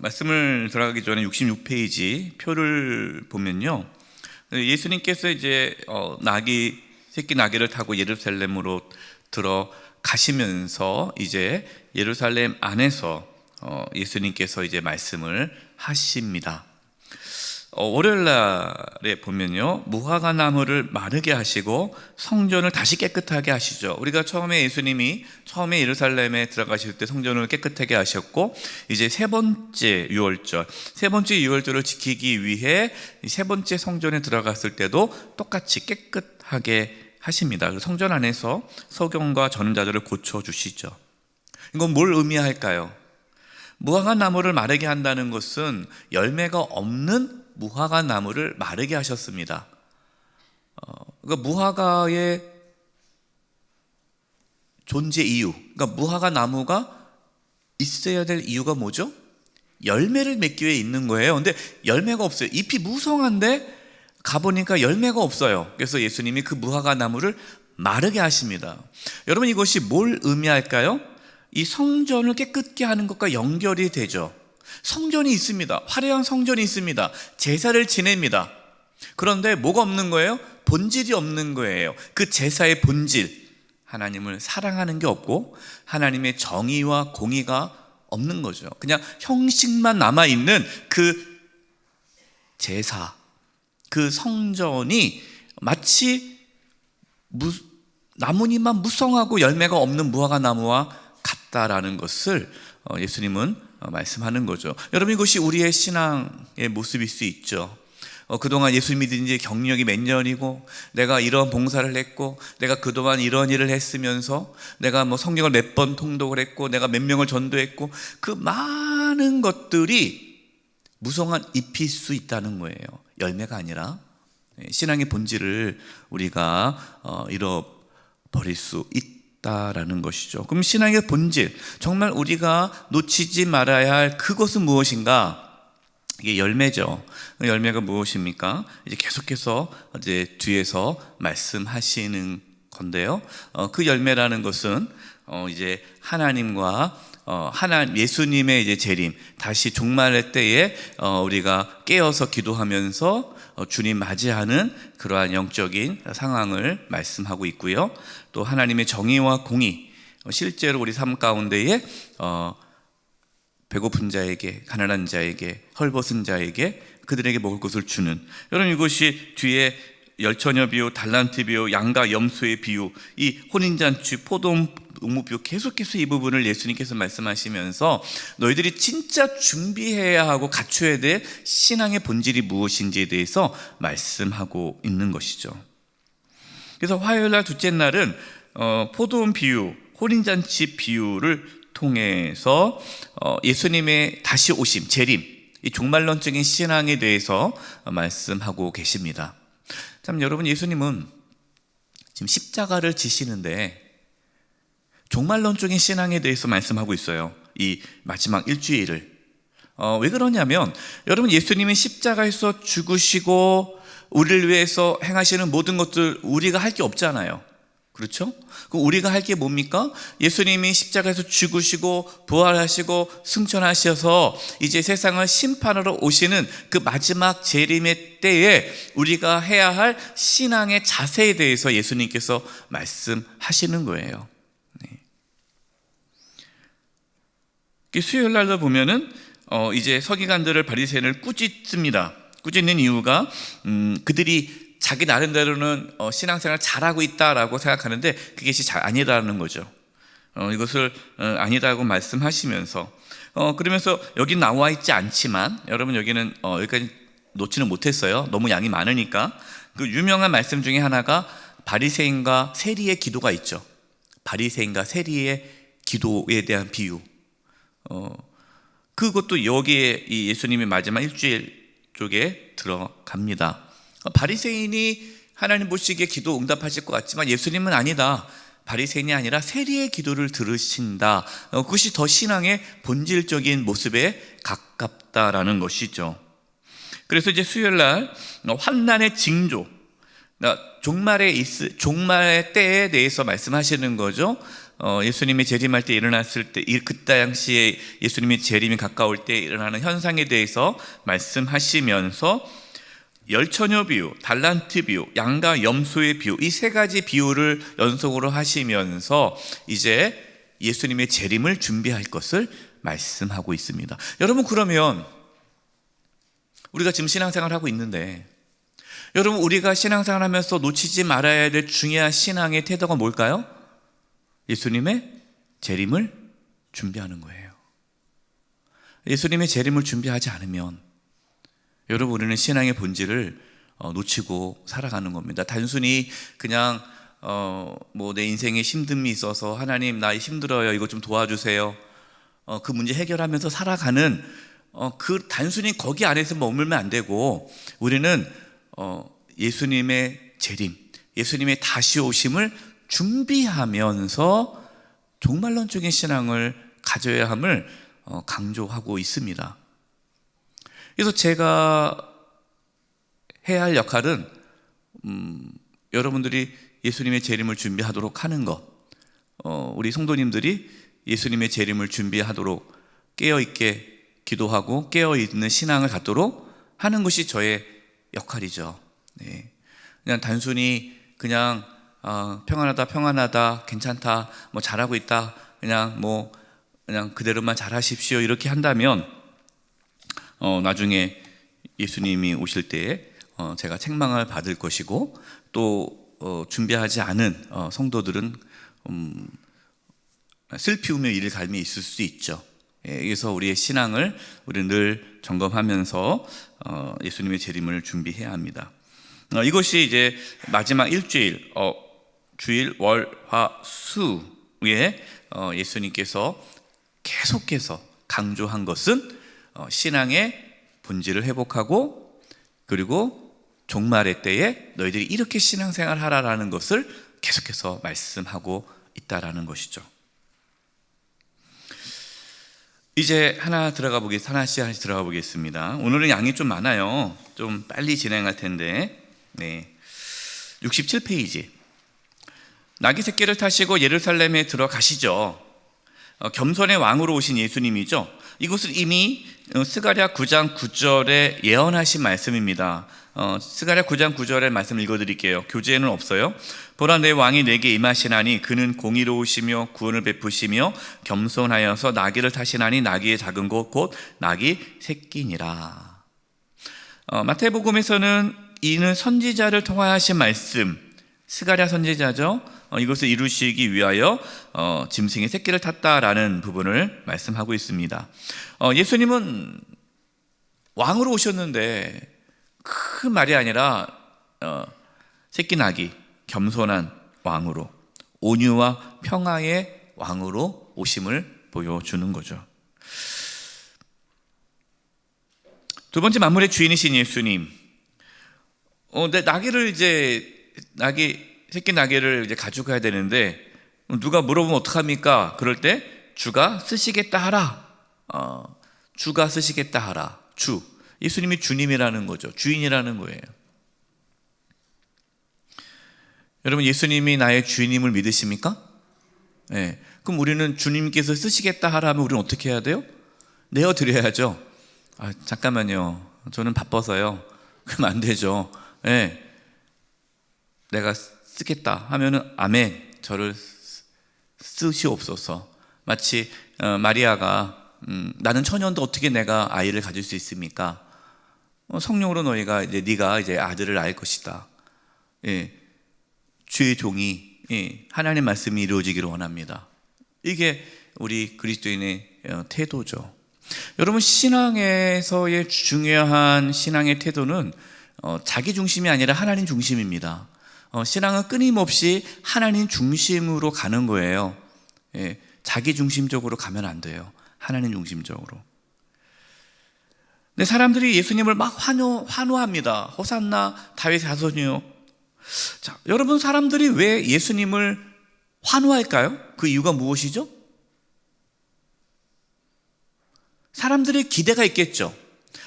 말씀을 들어가기 전에 66페이지 표를 보면요, 예수님께서 이제 새끼 나귀를 타고 예루살렘으로 들어가시면서 이제 예루살렘 안에서 예수님께서 이제 말씀을 하십니다. 월요일 날에 보면요, 무화과 나무를 마르게 하시고 성전을 다시 깨끗하게 하시죠. 우리가 예수님이 처음에 예루살렘에 들어가실 때 성전을 깨끗하게 하셨고, 이제 세 번째 유월절을 지키기 위해 세 번째 성전에 들어갔을 때도 똑같이 깨끗하게 하십니다. 성전 안에서 서경과 전자들을 고쳐주시죠. 이건 뭘 의미할까요? 무화과 나무를 마르게 한다는 것은 열매가 없는 무화과 나무를 마르게 하셨습니다. 그러니까 무화과의 존재 이유, 그러니까 무화과 나무가 있어야 될 이유가 뭐죠? 열매를 맺기 위해 있는 거예요. 근데 열매가 없어요. 잎이 무성한데 가보니까 열매가 없어요. 그래서 예수님이 그 무화과 나무를 마르게 하십니다. 여러분, 이것이 뭘 의미할까요? 이 성전을 깨끗게 하는 것과 연결이 되죠. 성전이 있습니다. 화려한 성전이 있습니다. 제사를 지냅니다. 그런데 뭐가 없는 거예요? 본질이 없는 거예요. 그 제사의 본질, 하나님을 사랑하는 게 없고 하나님의 정의와 공의가 없는 거죠. 그냥 형식만 남아있는 그 제사, 그 성전이 마치 나뭇잎만 무성하고 열매가 없는 무화과 나무와 같다라는 것을 예수님은 말씀하는 거죠. 여러분, 이것이 우리의 신앙의 모습일 수 있죠. 그동안 예수 믿은 지 경력이 몇 년이고, 내가 이런 봉사를 했고, 내가 그동안 이런 일을 했으면서, 내가 성경을 몇 번 통독을 했고, 내가 몇 명을 전도했고, 그 많은 것들이 무성한 잎일 수 있다는 거예요. 열매가 아니라 신앙의 본질을 우리가 잃어버릴 수 있다라는 것이죠. 그럼 신앙의 본질, 정말 우리가 놓치지 말아야 할 그것은 무엇인가? 이게 열매죠. 열매가 무엇입니까? 이제 계속해서 이제 뒤에서 말씀하시는 건데요. 그 열매라는 것은 이제 하나님과 예수님의 이제 재림, 다시 종말의 때에 우리가 깨어서 기도하면서 주님 맞이하는 그러한 영적인 상황을 말씀하고 있고요. 또 하나님의 정의와 공의, 실제로 우리 삶 가운데에 배고픈 자에게, 가난한 자에게, 헐벗은 자에게 그들에게 먹을 것을 주는, 여러분, 이것이 뒤에 열처녀 비유, 달란트 비유, 양과 염소의 비유, 이 혼인잔치, 포도나무 비유, 계속해서 이 부분을 예수님께서 말씀하시면서 너희들이 진짜 준비해야 하고 갖춰야 될 신앙의 본질이 무엇인지에 대해서 말씀하고 있는 것이죠. 그래서 화요일 날 둘째 날은 포도원 비유, 혼인잔치 비유를 통해서 예수님의 다시 오심, 재림, 이 종말론적인 신앙에 대해서 말씀하고 계십니다. 참, 여러분, 예수님은 지금 십자가를 지시는데 종말론적인 신앙에 대해서 말씀하고 있어요. 이 마지막 일주일을. 왜 그러냐면, 여러분, 예수님이 십자가에서 죽으시고 우리를 위해서 행하시는 모든 것들 우리가 할 게 없잖아요. 그렇죠? 그럼 우리가 할 게 뭡니까? 예수님이 십자가에서 죽으시고 부활하시고 승천하셔서 이제 세상을 심판하러 오시는 그 마지막 재림의 때에 우리가 해야 할 신앙의 자세에 대해서 예수님께서 말씀하시는 거예요. 네. 수요일 날도 보면은 이제 서기관들을, 바리새인을 꾸짖습니다. 꾸짖는 이유가 그들이 자기 나름대로는 신앙생활 잘하고 있다라고 생각하는데 그것이 잘 아니라는 거죠. 이것을 아니라고 말씀하시면서 그러면서 여기 나와 있지 않지만, 여러분, 여기는 여기까지 놓지는 못했어요. 너무 양이 많으니까. 그 유명한 말씀 중에 하나가 바리새인과 세리의 기도가 있죠. 바리새인과 세리의 기도에 대한 비유. 그것도 여기에 이 예수님의 마지막 일주일 쪽에 들어갑니다. 바리새인이 하나님 보시기에 기도 응답하실 것 같지만 예수님은 아니다. 바리새인이 아니라 세리의 기도를 들으신다. 그것이 더 신앙의 본질적인 모습에 가깝다라는 것이죠. 그래서 이제 수요일 날 환난의 징조, 종말의 때에 대해서 말씀하시는 거죠. 예수님이 재림할 때 일어났을 때, 그때 당시에 예수님이 재림이 가까울 때 일어나는 현상에 대해서 말씀하시면서 열처녀 비유, 달란트 비유, 양과 염소의 비유, 이 세 가지 비유를 연속으로 하시면서 이제 예수님의 재림을 준비할 것을 말씀하고 있습니다. 여러분, 그러면 우리가 지금 신앙생활을 하고 있는데, 여러분, 우리가 신앙생활 하면서 놓치지 말아야 될 중요한 신앙의 태도가 뭘까요? 예수님의 재림을 준비하는 거예요. 예수님의 재림을 준비하지 않으면 여러분, 우리는 신앙의 본질을 놓치고 살아가는 겁니다. 단순히 그냥 내 인생에 힘듦이 있어서 하나님, 나 힘들어요, 이거 좀 도와주세요, 그 문제 해결하면서 살아가는 그 단순히 거기 안에서 머물면 안 되고, 우리는 예수님의 재림, 예수님의 다시 오심을 준비하면서 종말론적인 신앙을 가져야 함을 강조하고 있습니다. 그래서 제가 해야 할 역할은 여러분들이 예수님의 재림을 준비하도록 하는 것, 우리 성도님들이 예수님의 재림을 준비하도록 깨어있게 기도하고 깨어있는 신앙을 갖도록 하는 것이 저의 역할이죠. 네. 그냥 단순히 그냥 평안하다, 괜찮다, 잘하고 있다, 그냥 그대로만 잘하십시오, 이렇게 한다면 나중에 예수님이 오실 때에 제가 책망을 받을 것이고, 또 준비하지 않은 성도들은 슬피우며 이를 갈미 있을 수 있죠. 그래서 우리의 신앙을 우리 늘 점검하면서 예수님의 재림을 준비해야 합니다. 이것이 이제 마지막 일주일, 주일, 월, 화, 수에 예수님께서 계속해서 강조한 것은 신앙의 본질을 회복하고, 그리고 종말의 때에 너희들이 이렇게 신앙생활 하라라는 것을 계속해서 말씀하고 있다라는 것이죠. 이제 하나씩 들어가 보겠습니다. 오늘은 양이 좀 많아요. 좀 빨리 진행할 텐데. 네. 67페이지. 나귀 새끼를 타시고 예루살렘에 들어가시죠. 겸손의 왕으로 오신 예수님이죠. 이것은 이미 스가랴 9장 9절에 예언하신 말씀입니다. 스가랴 9장 9절의 말씀을 읽어드릴게요. 교재에는 없어요. 보라, 내 왕이 내게 임하시나니 그는 공의로우시며 구원을 베푸시며 겸손하여서 나귀를 타시나니 나귀의 작은 곳 곧 나귀 새끼니라. 마태복음에서는 이는 선지자를 통하신 말씀, 스가랴 선지자죠. 이것을 이루시기 위하여 짐승의 새끼를 탔다라는 부분을 말씀하고 있습니다. 예수님은 왕으로 오셨는데 큰 말이 아니라 새끼 나귀, 겸손한 왕으로, 온유와 평화의 왕으로 오심을 보여주는 거죠. 두 번째 만물의 주인이신 예수님. 새끼 나귀를 이제 가져가야 되는데 누가 물어보면 어떡합니까? 그럴 때 주가 쓰시겠다 하라. 주가 쓰시겠다 하라. 주. 예수님이 주님이라는 거죠. 주인이라는 거예요. 여러분, 예수님이 나의 주인임을 믿으십니까? 네. 그럼 우리는 주님께서 쓰시겠다 하라면 우리는 어떻게 해야 돼요? 내어드려야죠. 잠깐만요. 저는 바빠서요. 그럼 안 되죠. 네. 내가 쓰겠다 하면은 아멘, 저를 쓰시옵소서. 마치 마리아가 나는 처녀인데 어떻게 내가 아이를 가질 수 있습니까? 성령으로 네가 이제 아들을 낳을 것이다. 예. 주의 종이 하나님 말씀이 이루어지기를 원합니다. 이게 우리 그리스도인의 태도죠. 여러분, 신앙에서의 중요한 신앙의 태도는 자기 중심이 아니라 하나님 중심입니다. 신앙은 끊임없이 하나님 중심으로 가는 거예요. 예, 자기 중심적으로 가면 안 돼요. 하나님 중심적으로. 근데 사람들이 예수님을 막 환호합니다. 호산나 다윗의 자손이요. 자, 여러분, 사람들이 왜 예수님을 환호할까요? 그 이유가 무엇이죠? 사람들의 기대가 있겠죠.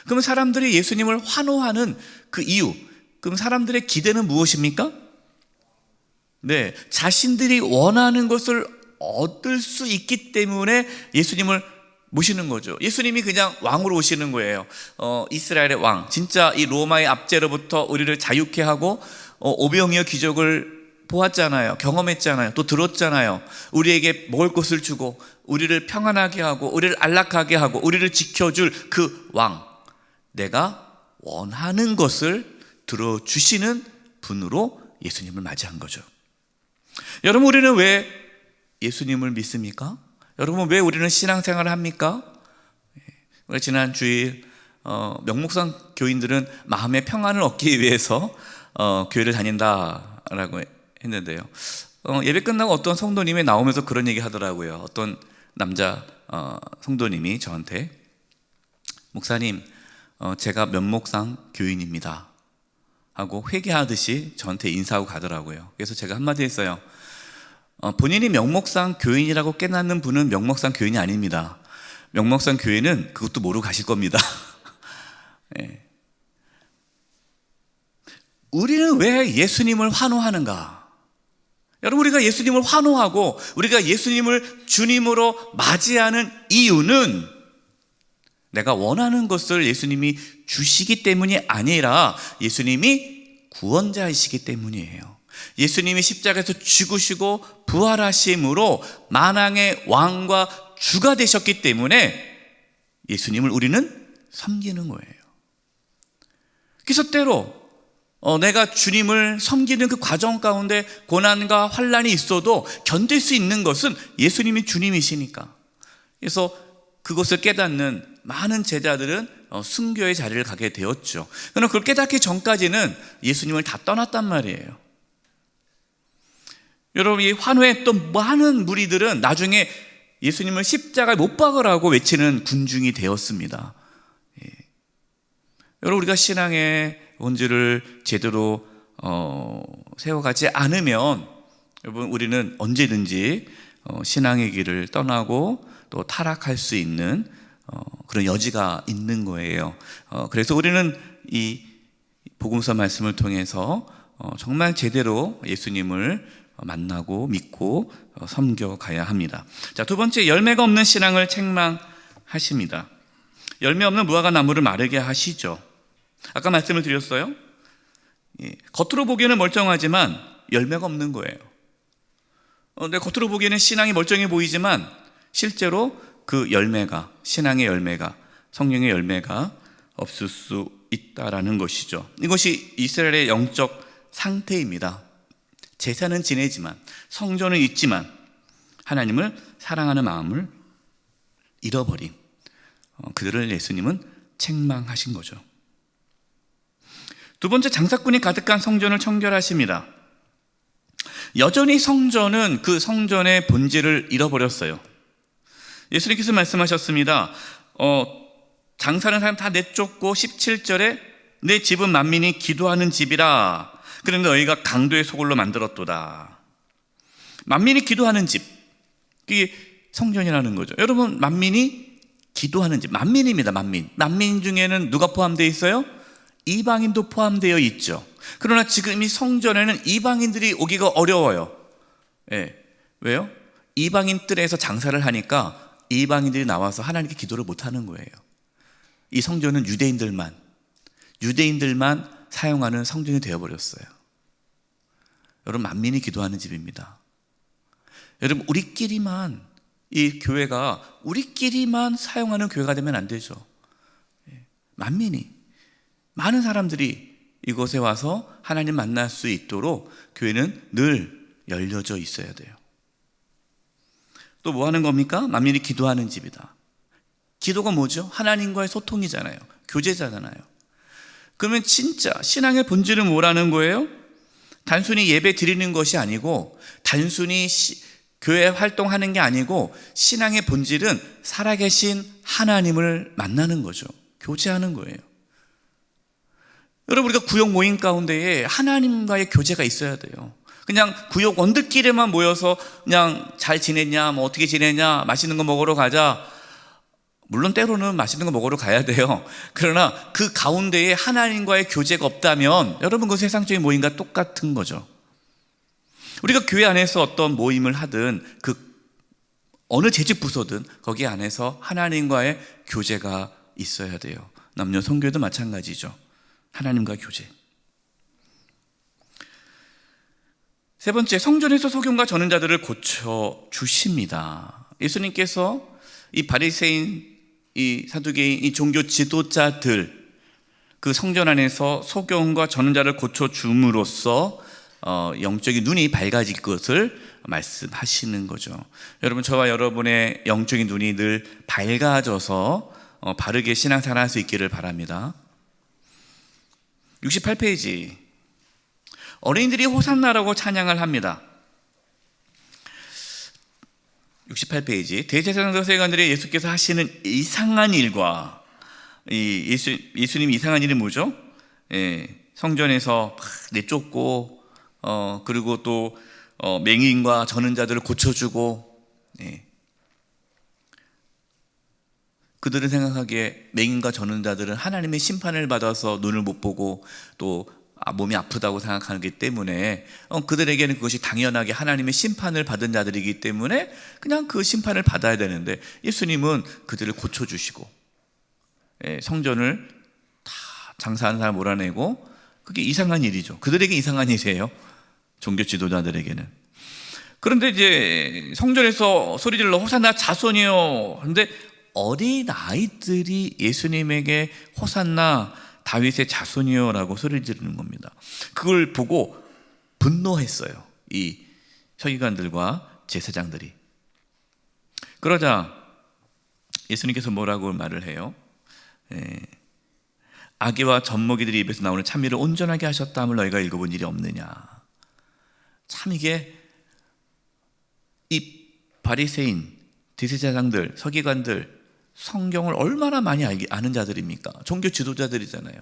그러면 사람들이 예수님을 환호하는 그 이유, 그럼 사람들의 기대는 무엇입니까? 네, 자신들이 원하는 것을 얻을 수 있기 때문에 예수님을 모시는 거죠. 예수님이 그냥 왕으로 오시는 거예요. 이스라엘의 왕, 진짜 이 로마의 압제로부터 우리를 자유케 하고 오병이어 기적을 보았잖아요. 경험했잖아요. 또 들었잖아요. 우리에게 먹을 것을 주고 우리를 평안하게 하고 우리를 안락하게 하고 우리를 지켜줄 그 왕, 내가 원하는 것을 들어주시는 분으로 예수님을 맞이한 거죠. 여러분, 우리는 왜 예수님을 믿습니까? 여러분, 왜 우리는 신앙생활을 합니까? 우리 지난 주일 명목상 교인들은 마음의 평안을 얻기 위해서 교회를 다닌다라고 했는데요. 예배 끝나고 어떤 성도님이 나오면서 그런 얘기 하더라고요. 어떤 남자 성도님이 저한테, 목사님, 제가 면목상 교인입니다 하고 회개하듯이 저한테 인사하고 가더라고요. 그래서 제가 한마디 했어요. 본인이 명목상 교인이라고 깨닫는 분은 명목상 교인이 아닙니다. 명목상 교인은 그것도 모르고 가실 겁니다. 네. 우리는 왜 예수님을 환호하는가? 여러분, 우리가 예수님을 환호하고 우리가 예수님을 주님으로 맞이하는 이유는 내가 원하는 것을 예수님이 주시기 때문이 아니라 예수님이 구원자이시기 때문이에요. 예수님이 십자가에서 죽으시고 부활하심으로 만왕의 왕과 주가 되셨기 때문에 예수님을 우리는 섬기는 거예요. 그래서 때로 내가 주님을 섬기는 그 과정 가운데 고난과 환난이 있어도 견딜 수 있는 것은 예수님이 주님이시니까. 그래서 그것을 깨닫는 많은 제자들은 순교의 자리를 가게 되었죠. 그러나 그걸 깨닫기 전까지는 예수님을 다 떠났단 말이에요. 여러분, 이 환호했던 많은 무리들은 나중에 예수님을 십자가에 못 박으라고 외치는 군중이 되었습니다. 예. 여러분, 우리가 신앙의 본질을 제대로 세워가지 않으면 여러분, 우리는 언제든지 신앙의 길을 떠나고 또 타락할 수 있는 그런 여지가 있는 거예요. 그래서 우리는 이 복음서 말씀을 통해서 정말 제대로 예수님을 만나고 믿고 섬겨가야 합니다. 자, 두 번째, 열매가 없는 신앙을 책망하십니다. 열매 없는 무화과 나무를 마르게 하시죠. 아까 말씀을 드렸어요. 겉으로 보기에는 멀쩡하지만 열매가 없는 거예요. 근데 겉으로 보기에는 신앙이 멀쩡해 보이지만 실제로 그 열매가, 신앙의 열매가, 성령의 열매가 없을 수 있다라는 것이죠. 이것이 이스라엘의 영적 상태입니다. 제사는 지내지만, 성전은 있지만 하나님을 사랑하는 마음을 잃어버린 그들을 예수님은 책망하신 거죠. 두 번째, 장사꾼이 가득한 성전을 청결하십니다. 여전히 성전은 그 성전의 본질을 잃어버렸어요. 예수님께서 말씀하셨습니다. 장사하는 사람 다 내쫓고 17절에 내 집은 만민이 기도하는 집이라. 그런데 너희가 강도의 소굴로 만들었도다. 만민이 기도하는 집, 이게 성전이라는 거죠. 여러분, 만민이 기도하는 집, 만민입니다. 만민 중에는 누가 포함되어 있어요? 이방인도 포함되어 있죠. 그러나 지금 이 성전에는 이방인들이 오기가 어려워요. 예. 왜요? 이방인 뜰에서 장사를 하니까 이방인들이 나와서 하나님께 기도를 못하는 거예요. 이 성전은 유대인들만 사용하는 성전이 되어버렸어요. 여러분, 만민이 기도하는 집입니다. 여러분, 우리끼리만, 이 교회가 우리끼리만 사용하는 교회가 되면 안 되죠. 만민이, 많은 사람들이 이곳에 와서 하나님 만날 수 있도록 교회는 늘 열려져 있어야 돼요. 또 뭐 하는 겁니까? 만민이 기도하는 집이다. 기도가 뭐죠? 하나님과의 소통이잖아요. 교제잖아요. 그러면 진짜 신앙의 본질은 뭐라는 거예요? 단순히 예배 드리는 것이 아니고, 단순히 교회 활동하는 게 아니고, 신앙의 본질은 살아계신 하나님을 만나는 거죠. 교제하는 거예요. 여러분, 우리가 구역 모임 가운데에 하나님과의 교제가 있어야 돼요. 그냥 구역원들끼리만 모여서 그냥 잘 지냈냐, 뭐 어떻게 지냈냐, 맛있는 거 먹으러 가자. 물론 때로는 맛있는 거 먹으러 가야 돼요. 그러나 그 가운데에 하나님과의 교제가 없다면 여러분, 그 세상적인 모임과 똑같은 거죠. 우리가 교회 안에서 어떤 모임을 하든 그 어느 재직 부서든 거기 안에서 하나님과의 교제가 있어야 돼요. 남녀 성교도 마찬가지죠. 하나님과 교제. 세 번째, 성전에서 소경과 저는 자들을 고쳐 주십니다. 예수님께서 이 바리새인, 이 사두개인, 이 종교 지도자들, 그 성전 안에서 소경과 저는 자를 고쳐 줌으로써 영적인 눈이 밝아질 것을 말씀하시는 거죠. 여러분, 저와 여러분의 영적인 눈이 늘 밝아져서 바르게 신앙생활 할 수 있기를 바랍니다. 68페이지. 어린이들이 호산나라고 찬양을 합니다. 68페이지. 대제사장과 세관들이 예수께서 하시는 이상한 일과 예수님 이상한 일이 뭐죠? 성전에서 막 내쫓고 그리고 또 맹인과 저는 자들을 고쳐주고, 그들은 생각하기에 맹인과 저는 자들은 하나님의 심판을 받아서 눈을 못 보고 또 몸이 아프다고 생각하기 때문에 그들에게는 그것이 당연하게 하나님의 심판을 받은 자들이기 때문에 그냥 그 심판을 받아야 되는데, 예수님은 그들을 고쳐주시고 성전을 다 장사하는 사람 몰아내고, 그게 이상한 일이죠. 그들에게 이상한 일이에요, 종교 지도자들에게는. 그런데 이제 성전에서 소리질러 호산나 자손이요, 그런데 어린아이들이 예수님에게 호산나 다윗의 자손이요 라고 소리를 지르는 겁니다. 그걸 보고 분노했어요, 이 서기관들과 제사장들이. 그러자 예수님께서 뭐라고 말을 해요? 아기와 젖먹이들이 입에서 나오는 찬미를 온전하게 하셨다함을 너희가 읽어본 일이 없느냐. 참 이게 이 바리새인, 대제사장들, 서기관들, 성경을 얼마나 많이 아는 자들입니까? 종교 지도자들이잖아요.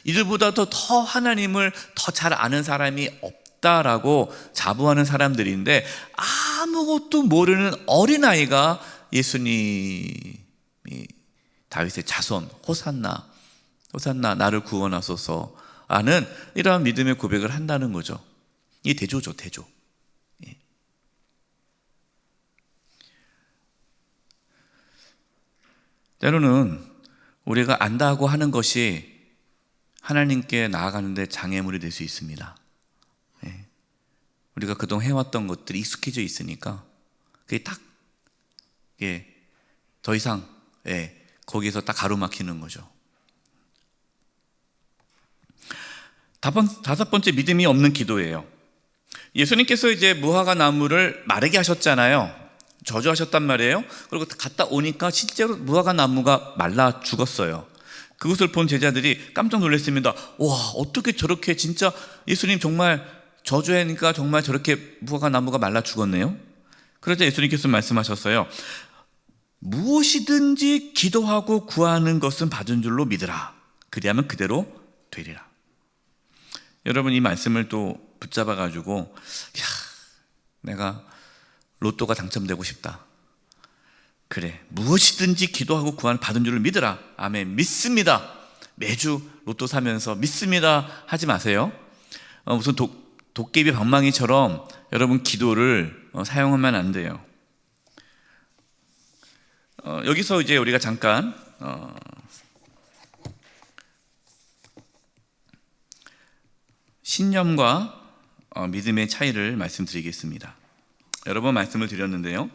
이들보다도 더 하나님을 더 잘 아는 사람이 없다라고 자부하는 사람들인데, 아무것도 모르는 어린아이가 예수님이 다윗의 자손, 호산나 나를 구원하소서 하는 이러한 믿음의 고백을 한다는 거죠. 이게 대조죠, 대조. 때로는 우리가 안다고 하는 것이 하나님께 나아가는데 장애물이 될 수 있습니다. 우리가 그동안 해왔던 것들이 익숙해져 있으니까 그게 딱 더 이상 거기에서 딱 가로막히는 거죠. 다섯 번째, 믿음이 없는 기도예요. 예수님께서 이제 무화과 나무를 마르게 하셨잖아요. 저주하셨단 말이에요. 그리고 갔다 오니까 실제로 무화과 나무가 말라 죽었어요. 그것을 본 제자들이 깜짝 놀랐습니다. 와, 어떻게 저렇게, 진짜 예수님 정말 저주하니까 정말 저렇게 무화과 나무가 말라 죽었네요. 그러자 예수님께서 말씀하셨어요. 무엇이든지 기도하고 구하는 것은 받은 줄로 믿으라. 그리하면 그대로 되리라. 여러분, 이 말씀을 또 붙잡아가지고, 내가 로또가 당첨되고 싶다. 그래, 무엇이든지 기도하고 구하는 받은 줄을 믿으라. 아멘. 믿습니다. 매주 로또 사면서 믿습니다 하지 마세요. 무슨 도깨비 방망이처럼 여러분 기도를 사용하면 안 돼요. 여기서 이제 우리가 잠깐 신념과 믿음의 차이를 말씀드리겠습니다. 여러 번 말씀을 드렸는데요,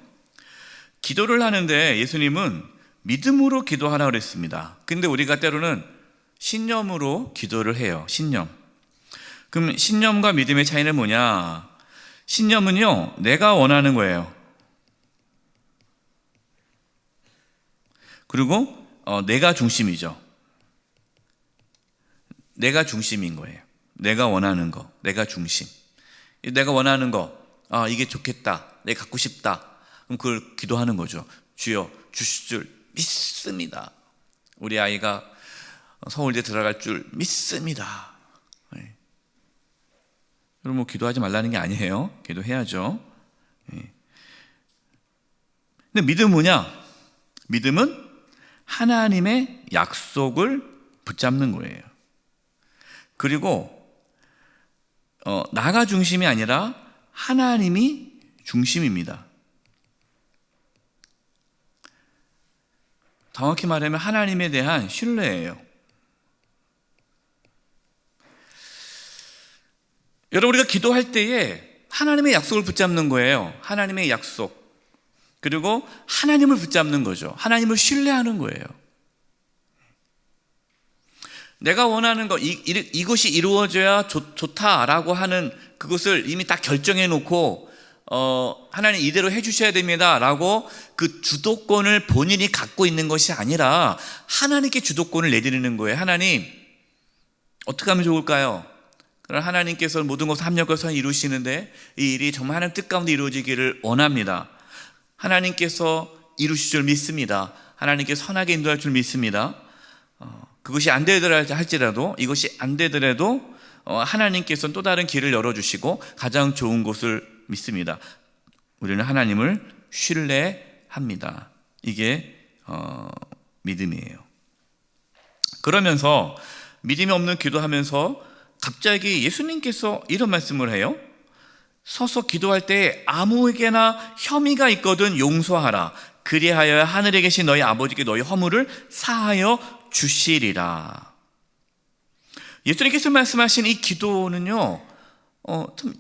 기도를 하는데 예수님은 믿음으로 기도하라 그랬습니다. 근데 우리가 때로는 신념으로 기도를 해요. 신념. 그럼 신념과 믿음의 차이는 뭐냐? 신념은요, 내가 원하는 거예요. 그리고 내가 중심이죠. 내가 중심인 거예요. 내가 원하는 거, 내가 중심. 내가 원하는 거, 이게 좋겠다, 내가 갖고 싶다. 그럼 그걸 기도하는 거죠. 주여 주실 줄 믿습니다. 우리 아이가 서울대 들어갈 줄 믿습니다. 여러분, 뭐 기도하지 말라는 게 아니에요. 기도해야죠. 근데 믿음은 뭐냐? 믿음은 하나님의 약속을 붙잡는 거예요. 그리고 나가 중심이 아니라 하나님이 중심입니다. 정확히 말하면 하나님에 대한 신뢰예요. 여러분, 우리가 기도할 때에 하나님의 약속을 붙잡는 거예요. 하나님의 약속. 그리고 하나님을 붙잡는 거죠. 하나님을 신뢰하는 거예요. 내가 원하는 거, 이것이 이루어져야 좋다라고 하는 그것을 이미 다 결정해 놓고 하나님 이대로 해주셔야 됩니다 라고 그 주도권을 본인이 갖고 있는 것이 아니라 하나님께 주도권을 내드리는 거예요. 하나님, 어떻게 하면 좋을까요? 그럼 하나님께서 모든 것을 합력해서 이루시는데 이 일이 정말 하나님 뜻 가운데 이루어지기를 원합니다. 하나님께서 이루실 줄 믿습니다. 하나님께서 선하게 인도할 줄 믿습니다. 그것이 안 되더라 할지라도, 이것이 안 되더라도 하나님께서는 또 다른 길을 열어주시고 가장 좋은 곳을 믿습니다. 우리는 하나님을 신뢰합니다. 이게 믿음이에요. 그러면서 믿음이 없는 기도하면서 갑자기 예수님께서 이런 말씀을 해요. 서서 기도할 때 아무에게나 혐의가 있거든 용서하라. 그리하여 하늘에 계신 너희 아버지께 너희 허물을 사하여 주시리라. 예수님께서 말씀하신 이 기도는요, 좀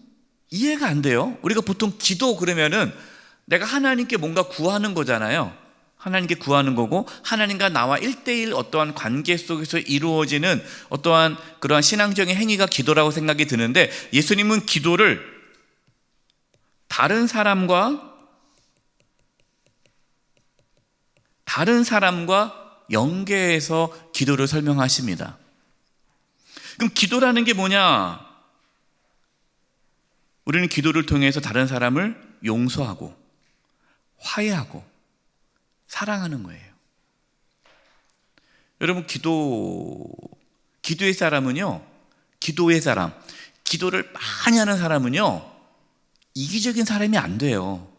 이해가 안 돼요. 우리가 보통 기도 그러면은 내가 하나님께 뭔가 구하는 거잖아요. 하나님께 구하는 거고, 하나님과 나와 1대1 어떠한 관계 속에서 이루어지는 어떠한 그러한 신앙적인 행위가 기도라고 생각이 드는데, 예수님은 기도를 다른 사람과 연계해서 기도를 설명하십니다. 그럼 기도라는 게 뭐냐? 우리는 기도를 통해서 다른 사람을 용서하고 화해하고 사랑하는 거예요. 여러분, 기도의 사람은요, 기도를 많이 하는 사람은요, 이기적인 사람이 안 돼요.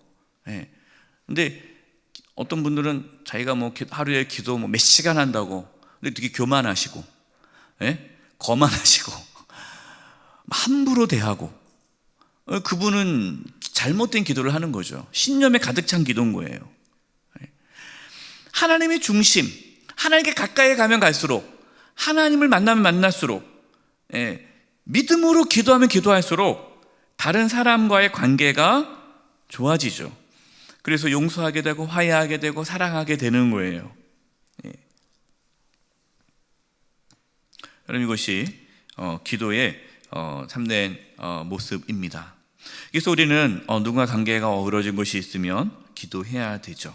예. 근데 어떤 분들은 자기가 뭐 하루에 기도 몇 시간 한다고, 근데 되게 교만하시고, 예? 거만하시고, 함부로 대하고, 그분은 잘못된 기도를 하는 거죠. 신념에 가득 찬 기도인 거예요. 하나님의 중심, 하나님께 가까이 가면 갈수록, 하나님을 만나면 만날수록, 믿음으로 기도하면 기도할수록 다른 사람과의 관계가 좋아지죠. 그래서 용서하게 되고 화해하게 되고 사랑하게 되는 거예요. 여러분, 이것이 기도의 참된 모습입니다. 그래서 우리는 누군가 관계가 어그러진 것이 있으면 기도해야 되죠.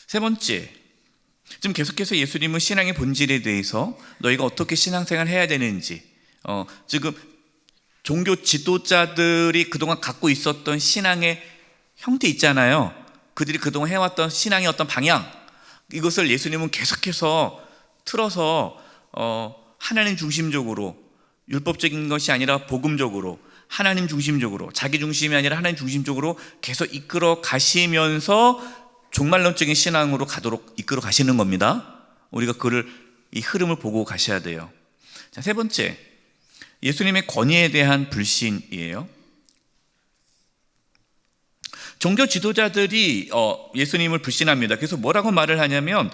세 번째, 지금 계속해서 예수님은 신앙의 본질에 대해서 너희가 어떻게 신앙생활을 해야 되는지, 지금 종교 지도자들이 그동안 갖고 있었던 신앙의 형태 있잖아요. 그들이 그동안 해왔던 신앙의 어떤 방향, 이것을 예수님은 계속해서 틀어서 하나님 중심적으로, 율법적인 것이 아니라 복음적으로, 하나님 중심적으로, 자기 중심이 아니라 하나님 중심적으로 계속 이끌어 가시면서 종말론적인 신앙으로 가도록 이끌어 가시는 겁니다. 우리가 이 흐름을 보고 가셔야 돼요. 자, 세 번째, 예수님의 권위에 대한 불신이에요. 종교 지도자들이 예수님을 불신합니다. 그래서 뭐라고 말을 하냐면,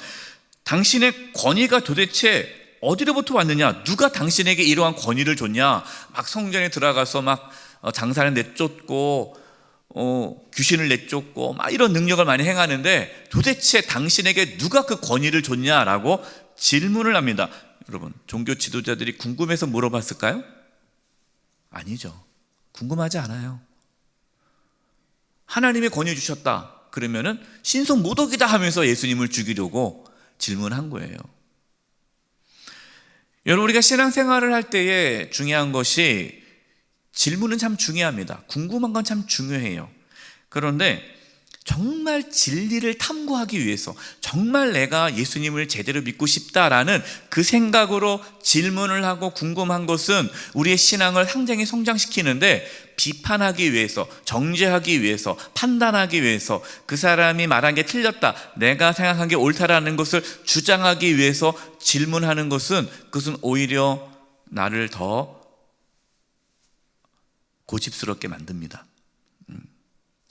당신의 권위가 도대체 어디로부터 왔느냐? 누가 당신에게 이러한 권위를 줬냐? 막 성전에 들어가서 막 장사를 내쫓고 귀신을 내쫓고 막 이런 능력을 많이 행하는데 도대체 당신에게 누가 그 권위를 줬냐라고 질문을 합니다. 여러분, 종교 지도자들이 궁금해서 물어봤을까요? 아니죠. 궁금하지 않아요. 하나님의 권위 주셨다 그러면은 신성 모독이다 하면서 예수님을 죽이려고 질문한 거예요. 여러분, 우리가 신앙생활을 할 때에 중요한 것이, 질문은 참 중요합니다. 궁금한 건 참 중요해요. 그런데 정말 진리를 탐구하기 위해서, 정말 내가 예수님을 제대로 믿고 싶다라는 그 생각으로 질문을 하고 궁금한 것은 우리의 신앙을 상당히 성장시키는데, 비판하기 위해서, 정죄하기 위해서, 판단하기 위해서, 그 사람이 말한 게 틀렸다, 내가 생각한 게 옳다라는 것을 주장하기 위해서 질문하는 것은, 그것은 오히려 나를 더 고집스럽게 만듭니다.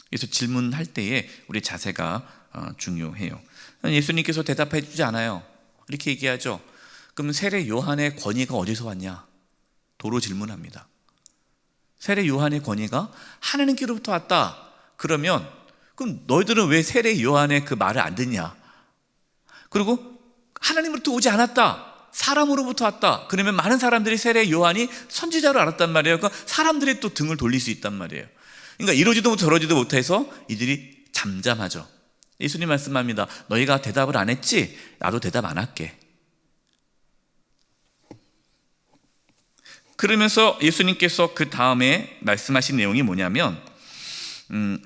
그래서 질문할 때에 우리 자세가 중요해요. 예수님께서 대답해 주지 않아요. 이렇게 얘기하죠. 그럼 세례 요한의 권위가 어디서 왔냐? 도로 질문합니다. 세례 요한의 권위가 하나님께로부터 왔다. 그러면 그럼 너희들은 왜 세례 요한의 그 말을 안 듣냐? 그리고 하나님으로부터 오지 않았다. 사람으로부터 왔다. 그러면 많은 사람들이 세례 요한이 선지자로 알았단 말이에요. 그러니까 사람들이 또 등을 돌릴 수 있단 말이에요. 그러니까 이러지도 못하고 저러지도 못해서 이들이 잠잠하죠. 예수님 말씀합니다. 너희가 대답을 안 했지? 나도 대답 안 할게. 그러면서 예수님께서 그 다음에 말씀하신 내용이 뭐냐면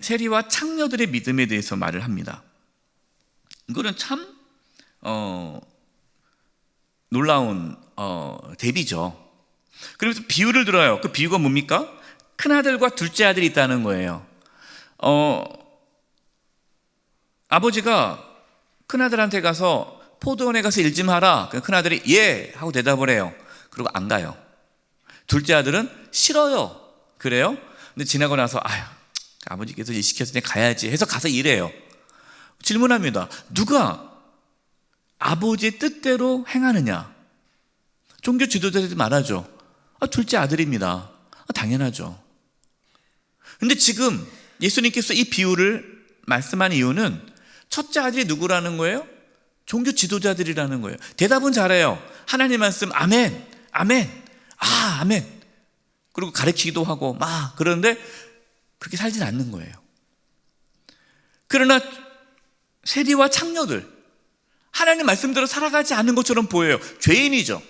세리와 창녀들의 믿음에 대해서 말을 합니다. 이거는 참 놀라운 대비죠. 그러면서 비유를 들어요. 그 비유가 뭡니까? 큰아들과 둘째 아들이 있다는 거예요. 아버지가 큰아들한테 가서 포도원에 가서 일 좀 하라. 큰아들이 예 하고 대답을 해요. 그리고 안 가요. 둘째 아들은 싫어요. 그래요? 근데 지나고 나서 아휴 아버지께서 일 시켰으니 가야지 해서 가서 일해요. 질문합니다. 누가 아버지의 뜻대로 행하느냐? 종교 지도자들이 말하죠. 둘째 아들입니다. 당연하죠. 근데 지금 예수님께서 이 비유를 말씀한 이유는 첫째 아들이 누구라는 거예요? 종교 지도자들이라는 거예요. 대답은 잘해요. 하나님 말씀 아멘, 아멘, 아멘. 그리고 가르치기도 하고 막 그런데 그렇게 살진 않는 거예요. 그러나 세리와 창녀들 하나님 말씀대로 살아가지 않는 것처럼 보여요. 죄인이죠.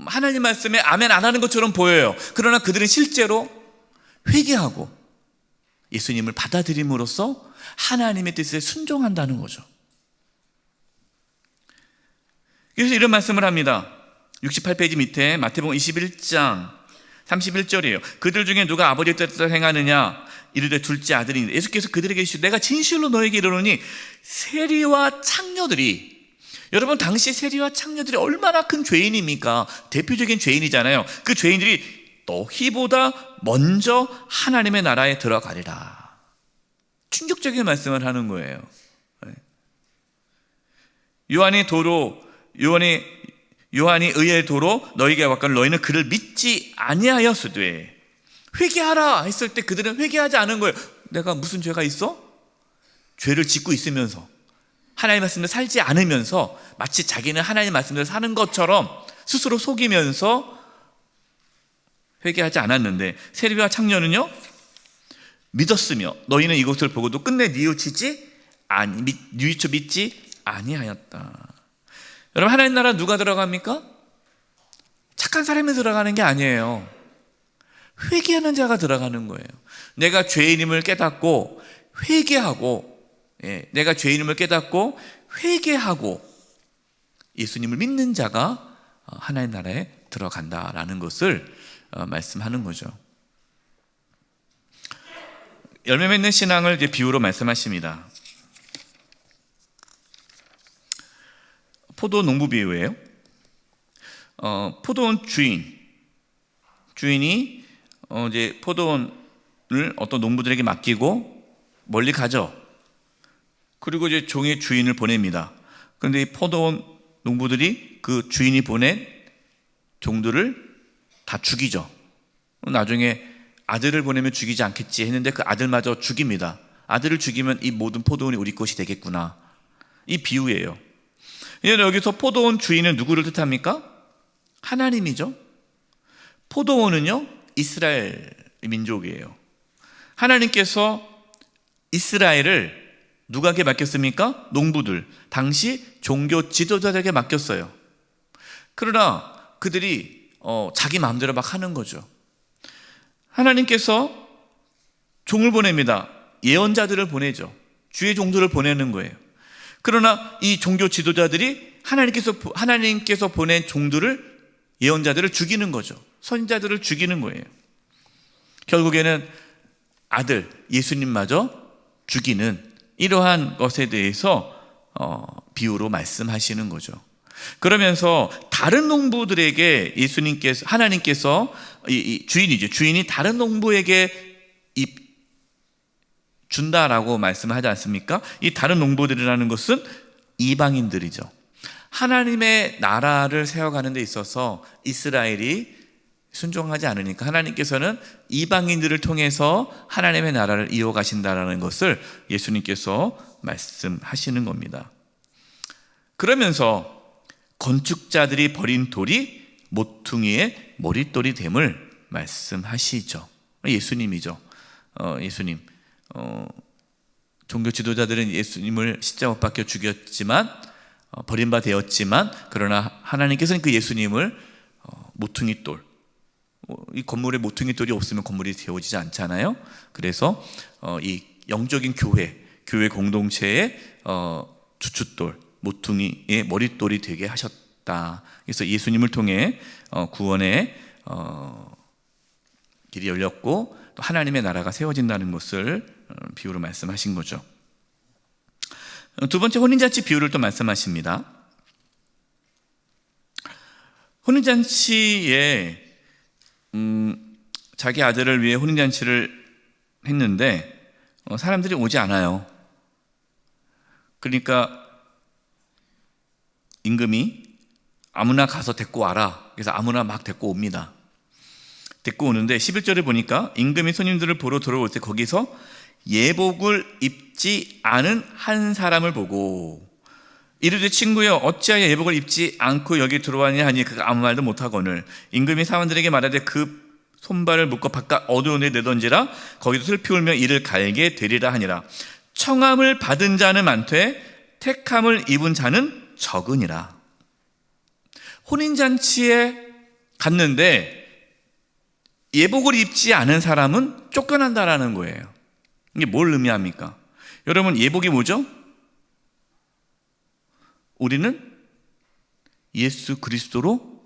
하나님 말씀에 아멘 안 하는 것처럼 보여요. 그러나 그들은 실제로 회개하고 예수님을 받아들임으로써 하나님의 뜻에 순종한다는 거죠. 그래서 이런 말씀을 합니다. 68페이지 밑에 마태복음 21장 31절이에요. 그들 중에 누가 아버지의 뜻대로 행하느냐? 이르되 둘째 아들이니. 예수께서 그들에게 이르시되 내가 진실로 너에게 이르노니 세리와 창녀들이, 여러분 당시 세리와 창녀들이 얼마나 큰 죄인입니까? 대표적인 죄인이잖아요. 그 죄인들이 너희보다 먼저 하나님의 나라에 들어가리라. 충격적인 말씀을 하는 거예요. 요한이 의의 도로 너희에게 왔거늘 너희는 그를 믿지 아니하였으되. 회개하라 했을 때 그들은 회개하지 않은 거예요. 내가 무슨 죄가 있어? 죄를 짓고 있으면서 하나님 말씀대로 살지 않으면서 마치 자기는 하나님 말씀대로 사는 것처럼 스스로 속이면서 회개하지 않았는데, 세리와 창녀는요 믿었으며 너희는 이것을 보고도 끝내 뉘우치지 믿지 아니하였다. 여러분 하나님 나라 누가 들어갑니까? 착한 사람이 들어가는 게 아니에요. 회개하는 자가 들어가는 거예요. 내가 죄인임을 깨닫고 회개하고, 내가 죄인임을 깨닫고 회개하고 예수님을 믿는 자가 하나님 나라에 들어간다라는 것을 말씀하는 거죠. 열매 맺는 신앙을 이제 비유로 말씀하십니다. 포도 농부 비유예요. 포도원 주인이 이제 포도원을 어떤 농부들에게 맡기고 멀리 가죠. 그리고 이제 종의 주인을 보냅니다. 그런데 이 포도원 농부들이 그 주인이 보낸 종들을 다 죽이죠. 나중에 아들을 보내면 죽이지 않겠지 했는데 그 아들마저 죽입니다. 아들을 죽이면 이 모든 포도원이 우리 것이 되겠구나. 이 비유예요. 여기서 포도원 주인은 누구를 뜻합니까? 하나님이죠. 포도원은요 이스라엘 민족이에요. 하나님께서 이스라엘을 누구에게 맡겼습니까? 농부들, 당시 종교 지도자들에게 맡겼어요. 그러나 그들이 자기 마음대로 막 하는 거죠. 하나님께서 종을 보냅니다. 예언자들을 보내죠. 주의 종들을 보내는 거예요. 그러나 이 종교 지도자들이 하나님께서 보낸 종들을, 예언자들을 죽이는 거죠. 선지자들을 죽이는 거예요. 결국에는 아들 예수님마저 죽이는 이러한 것에 대해서 비유로 말씀하시는 거죠. 그러면서 다른 농부들에게 하나님께서 이 주인이 다른 농부에게 준다라고 말씀하지 않습니까? 이 다른 농부들이라는 것은 이방인들이죠. 하나님의 나라를 세워가는 데 있어서 이스라엘이 순종하지 않으니까 하나님께서는 이방인들을 통해서 하나님의 나라를 이어가신다라는 것을 예수님께서 말씀하시는 겁니다. 그러면서 건축자들이 버린 돌이 모퉁이의 머릿돌이 됨을 말씀하시죠. 예수님이죠. 예수님. 종교 지도자들은 예수님을 십자가 못 박혀 죽였지만 버림바 되었지만, 그러나 하나님께서는 그 예수님을 모퉁이돌, 이 건물에 모퉁이돌이 없으면 건물이 세워지지 않잖아요. 그래서 이 영적인 교회 공동체의 주춧돌, 모퉁이의 머릿돌이 되게 하셨다. 그래서 예수님을 통해 구원의 길이 열렸고 또 하나님의 나라가 세워진다는 것을 비유로 말씀하신 거죠. 두 번째, 혼인잔치 비유를 또 말씀하십니다. 혼인잔치에 자기 아들을 위해 혼인잔치를 했는데 사람들이 오지 않아요. 그러니까 임금이 아무나 가서 데리고 와라. 그래서 아무나 막 데리고 옵니다. 데리고 오는데 11절에 보니까 임금이 손님들을 보러 들어올 때 거기서 예복을 입지 않은 한 사람을 보고 이르되 친구여 어찌하여 예복을 입지 않고 여기 들어왔냐 하니 그가 아무 말도 못하거늘 임금이 사원들에게 말하되 그 손발을 묶어 바깥 어두운 데 내던지라 거기도 슬피 울며 이를 갈게 되리라 하니라. 청함을 받은 자는 많되 택함을 입은 자는 적으니라. 혼인잔치에 갔는데 예복을 입지 않은 사람은 쫓겨난다라는 거예요. 이게 뭘 의미합니까? 여러분, 예복이 뭐죠? 우리는 예수 그리스도로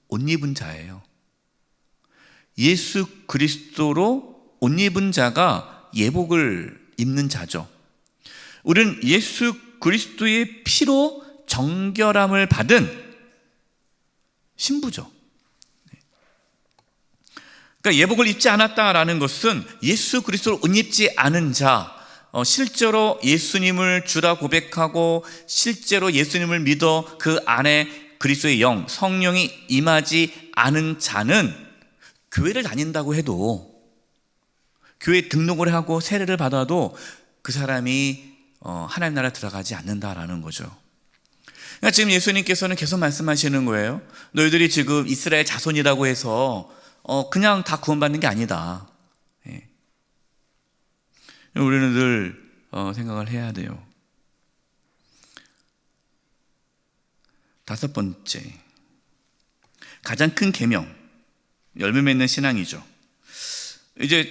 옷 입은 자예요. 예수 그리스도로 옷 입은 자가 예복을 입는 자죠. 우리는 예수 그리스도의 피로 정결함을 받은 신부죠. 그러니까 예복을 입지 않았다라는 것은 예수 그리스도를 옷 입지 않은 자, 실제로 예수님을 주라 고백하고 실제로 예수님을 믿어 그 안에 그리스도의 영, 성령이 임하지 않은 자는 교회를 다닌다고 해도, 교회 등록을 하고 세례를 받아도 그 사람이 하나님 나라에 들어가지 않는다라는 거죠. 그러니까 지금 예수님께서는 계속 말씀하시는 거예요. 너희들이 지금 이스라엘 자손이라고 해서 그냥 다 구원받는 게 아니다. 예. 우리는 늘 생각을 해야 돼요. 다섯 번째, 가장 큰 계명, 열매 맺는 신앙이죠. 이제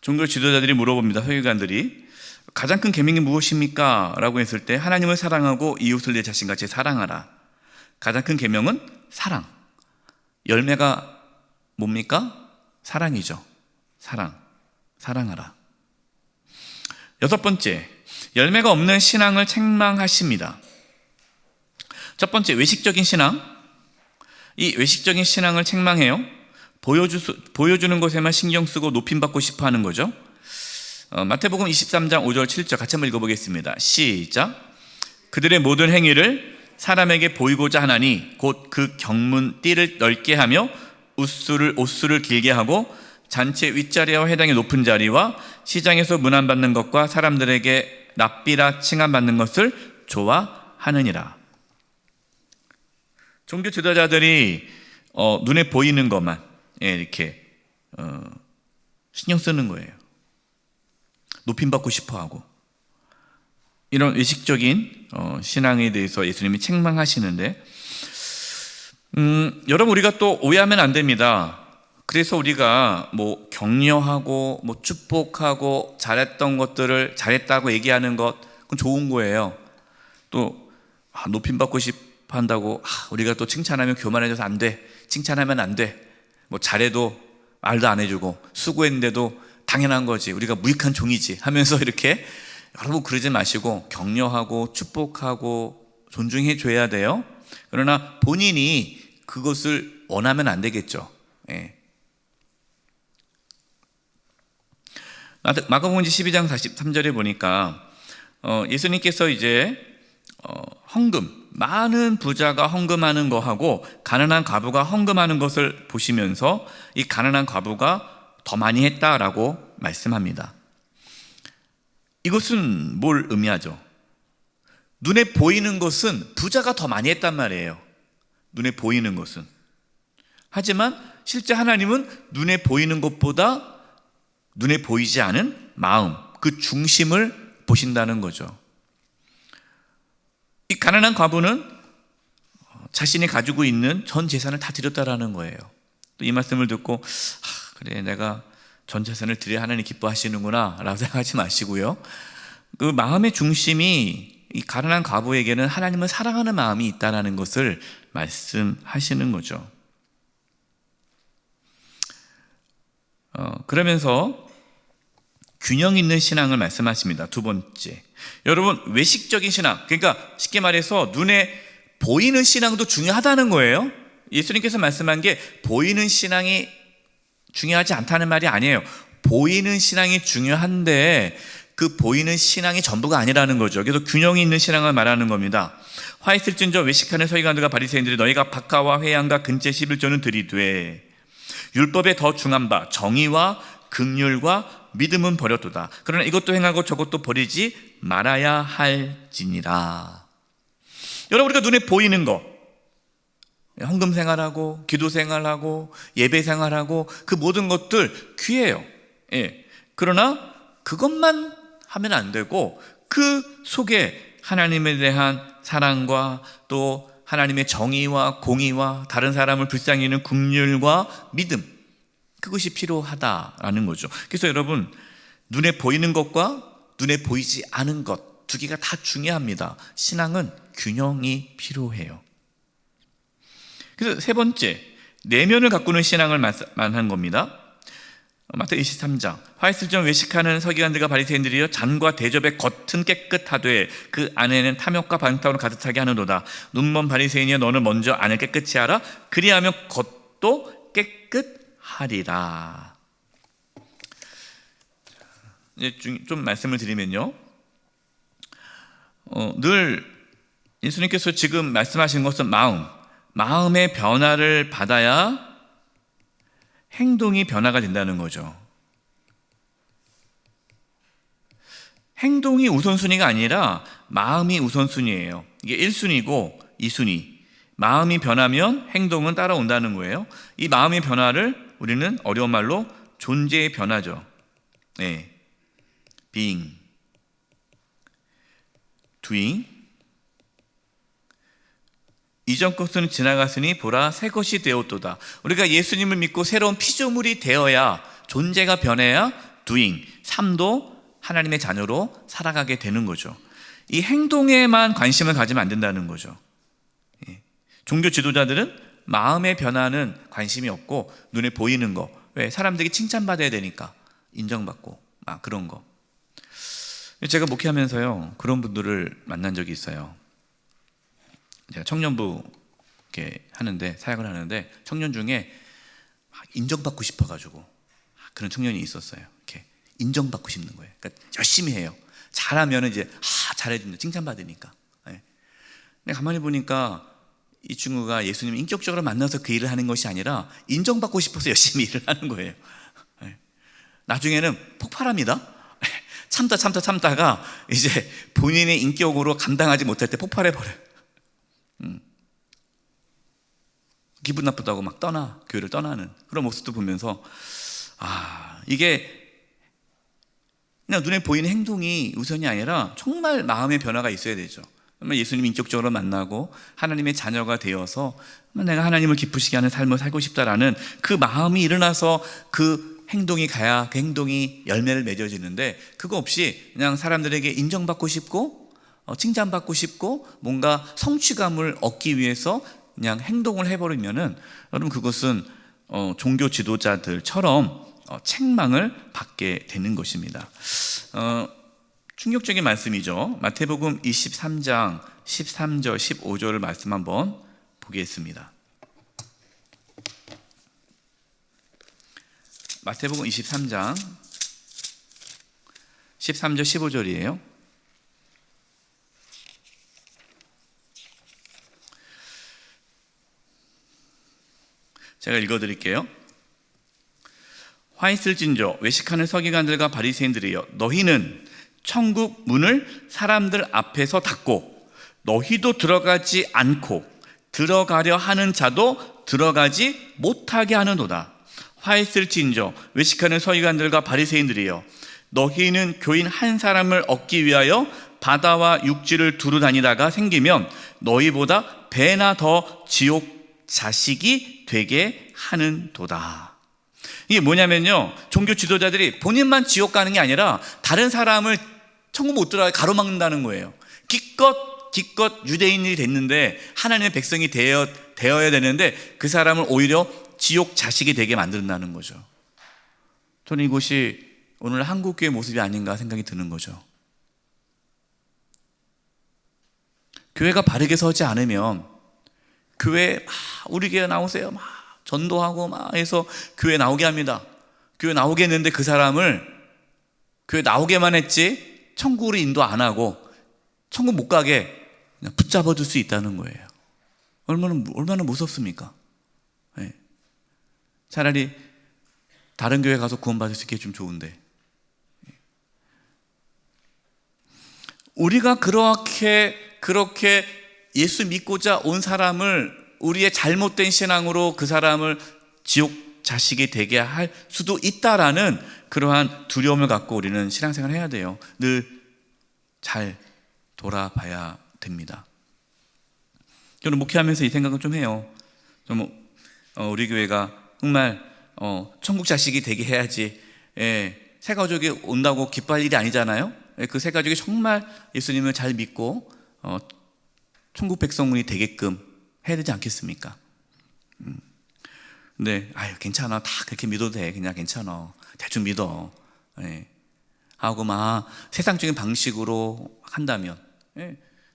종교 지도자들이 물어봅니다. 서기관들이 가장 큰 계명이 무엇입니까? 라고 했을 때 하나님을 사랑하고 이웃을 내 자신같이 사랑하라. 가장 큰 계명은 사랑. 열매가 뭡니까? 사랑이죠. 사랑하라. 여섯 번째, 열매가 없는 신앙을 책망하십니다. 첫 번째, 외식적인 신앙. 이 외식적인 신앙을 책망해요. 보여주는 것에만 신경 쓰고 높임받고 싶어 하는 거죠. 마태복음 23장 5절 7절 같이 한번 읽어보겠습니다. 시작. 그들의 모든 행위를 사람에게 보이고자 하나니 곧 그 경문 띠를 넓게 하며 옷수를 길게 하고 잔치 윗자리와 회당의 높은 자리와 시장에서 문안받는 것과 사람들에게 랍비라 칭함받는 것을 좋아하느니라. 종교 지도자들이 눈에 보이는 것만 이렇게 신경 쓰는 거예요. 높임받고 싶어하고, 이런 외식적인 신앙에 대해서 예수님이 책망하시는데, 여러분, 우리가 또 오해하면 안 됩니다. 그래서 우리가 뭐 격려하고 뭐 축복하고 잘했던 것들을 잘했다고 얘기하는 것, 그건 좋은 거예요. 또 높임받고 싶어 한다고 우리가 또 칭찬하면 교만해져서 안 돼, 칭찬하면 안 돼, 뭐 잘해도 말도 안 해주고 수고했는데도 당연한 거지, 우리가 무익한 종이지 하면서 이렇게, 여러분 그러지 마시고 격려하고 축복하고 존중해 줘야 돼요. 그러나 본인이 그것을 원하면 안 되겠죠. 예. 마가복음 12장 43절에 보니까 예수님께서 이제 헌금, 많은 부자가 헌금하는 거하고 가난한 과부가 헌금하는 것을 보시면서 이 가난한 과부가 더 많이 했다라고 말씀합니다. 이것은 뭘 의미하죠? 눈에 보이는 것은 부자가 더 많이 했단 말이에요. 눈에 보이는 것은. 하지만 실제 하나님은 눈에 보이는 것보다 눈에 보이지 않은 마음, 그 중심을 보신다는 거죠. 이 가난한 과부는 자신이 가지고 있는 전 재산을 다 드렸다라는 거예요. 또 이 말씀을 듣고 그래, 내가 전 재산을 드려야 하나님 기뻐하시는구나 라고 생각하지 마시고요, 그 마음의 중심이 이 가난한 과부에게는 하나님을 사랑하는 마음이 있다는 것을 말씀하시는 거죠. 그러면서 균형 있는 신앙을 말씀하십니다. 두 번째, 여러분, 외식적인 신앙, 그러니까 쉽게 말해서 눈에 보이는 신앙도 중요하다는 거예요. 예수님께서 말씀한 게 보이는 신앙이 중요하지 않다는 말이 아니에요. 보이는 신앙이 중요한데 그 보이는 신앙이 전부가 아니라는 거죠. 그래서 균형이 있는 신앙을 말하는 겁니다. 화 있을진저 외식하는 서기관들과 바리새인들이 너희가 박하와 회양과 근째 11조는 들이되 율법에 더 중한 바 정의와 긍휼과 믿음은 버렸도다. 그러나 이것도 행하고 저것도 버리지 말아야 할지니라. 여러분, 우리가 눈에 보이는 거, 헌금 생활하고 기도 생활하고 예배 생활하고 그 모든 것들 귀해요. 그러나 그것만 하면 안 되고 그 속에 하나님에 대한 사랑과 또 하나님의 정의와 공의와 다른 사람을 불쌍히 여기는 긍휼과 믿음, 그것이 필요하다라는 거죠. 그래서 여러분, 눈에 보이는 것과 눈에 보이지 않은 것 두 개가 다 중요합니다. 신앙은 균형이 필요해요. 그래서 세 번째, 내면을 가꾸는 신앙을 말하는 겁니다. 마태복음 23장, 화 있을정 외식하는 서기관들과 바리새인들이여 잔과 대접의 겉은 깨끗하되 그 안에는 탐욕과 방탕으로 가득하게 하는도다. 눈먼 바리새인이여, 너는 먼저 안을 깨끗이 하라. 그리하면 겉도 깨끗하리라. 이제 좀 말씀을 드리면요, 늘 예수님께서 지금 말씀하신 것은 마음의 변화를 받아야 행동이 변화가 된다는 거죠. 행동이 우선순위가 아니라 마음이 우선순위예요. 이게 1순위고 2순위. 마음이 변하면 행동은 따라온다는 거예요. 이 마음의 변화를 우리는 어려운 말로 존재의 변화죠. being, doing. 이전 것은 지나갔으니 보라, 새 것이 되었도다. 우리가 예수님을 믿고 새로운 피조물이 되어야, 존재가 변해야 doing, 삶도 하나님의 자녀로 살아가게 되는 거죠. 이 행동에만 관심을 가지면 안 된다는 거죠. 종교 지도자들은 마음의 변화는 관심이 없고 눈에 보이는 거, 왜? 사람들이 칭찬받아야 되니까, 인정받고 그런 거. 제가 목회하면서요, 그런 분들을 만난 적이 있어요. 제가 청년부 이렇게 하는데, 사역을 하는데, 청년 중에 인정받고 싶어가지고 그런 청년이 있었어요. 이렇게 인정받고 싶는 거예요. 그러니까 열심히 해요. 잘하면 이제 잘해준다, 칭찬받으니까. 근데 가만히 보니까 이 친구가 예수님을 인격적으로 만나서 그 일을 하는 것이 아니라 인정받고 싶어서 열심히 일을 하는 거예요. 나중에는 폭발합니다. 참다가 이제 본인의 인격으로 감당하지 못할 때 폭발해버려요. 기분 나쁘다고 막 교회를 떠나는 그런 모습도 보면서, 이게 그냥 눈에 보이는 행동이 우선이 아니라 정말 마음의 변화가 있어야 되죠. 예수님 인격적으로 만나고 하나님의 자녀가 되어서 내가 하나님을 기쁘시게 하는 삶을 살고 싶다라는 그 마음이 일어나서 그 행동이 가야 그 행동이 열매를 맺어지는데, 그거 없이 그냥 사람들에게 인정받고 싶고 칭찬받고 싶고 뭔가 성취감을 얻기 위해서 그냥 행동을 해버리면은, 여러분, 그것은 종교 지도자들처럼 책망을 받게 되는 것입니다. 충격적인 말씀이죠. 마태복음 23장 13절 15절을 말씀 한번 보겠습니다. 마태복음 23장 13절 15절이에요. 제가 읽어드릴게요. 화 있을진저 외식하는 서기관들과 바리새인들이여, 너희는 천국 문을 사람들 앞에서 닫고 너희도 들어가지 않고 들어가려 하는 자도 들어가지 못하게 하는도다. 화 있을진저 외식하는 서기관들과 바리새인들이여, 너희는 교인 한 사람을 얻기 위하여 바다와 육지를 두루 다니다가 생기면 너희보다 배나 더 지옥 자식이 되게 하는도다. 이게 뭐냐면요, 종교 지도자들이 본인만 지옥 가는 게 아니라 다른 사람을 천국 못 들어가게 가로막는다는 거예요. 기껏 유대인이 됐는데 하나님의 백성이 되어야 되는데 그 사람을 오히려 지옥 자식이 되게 만든다는 거죠. 저는 이곳이 오늘 한국교회 모습이 아닌가 생각이 드는 거죠. 교회가 바르게 서지 않으면, 교회 우리 교회 나오세요 막 전도하고 막 해서 교회 나오게 합니다. 교회 나오게 했는데 그 사람을 교회 나오게만 했지 천국으로 인도 안 하고 천국 못 가게 그냥 붙잡아 둘 수 있다는 거예요. 얼마나 무섭습니까? 네. 차라리 다른 교회 가서 구원받을 수 있게 좀 좋은데, 우리가 그렇게 예수 믿고자 온 사람을 우리의 잘못된 신앙으로 그 사람을 지옥 자식이 되게 할 수도 있다라는 그러한 두려움을 갖고 우리는 신앙생활을 해야 돼요. 늘 잘 돌아봐야 됩니다. 저는 목회하면서 이 생각을 좀 해요. 우리 교회가 정말 천국 자식이 되게 해야지, 새 가족이 온다고 기뻐할 일이 아니잖아요. 그 새 가족이 정말 예수님을 잘 믿고 천국 백성이 되게끔 해야 되지 않겠습니까? 근데 괜찮아, 다 그렇게 믿어도 돼, 그냥 괜찮아, 대충 믿어, 하고 막 세상적인 방식으로 한다면,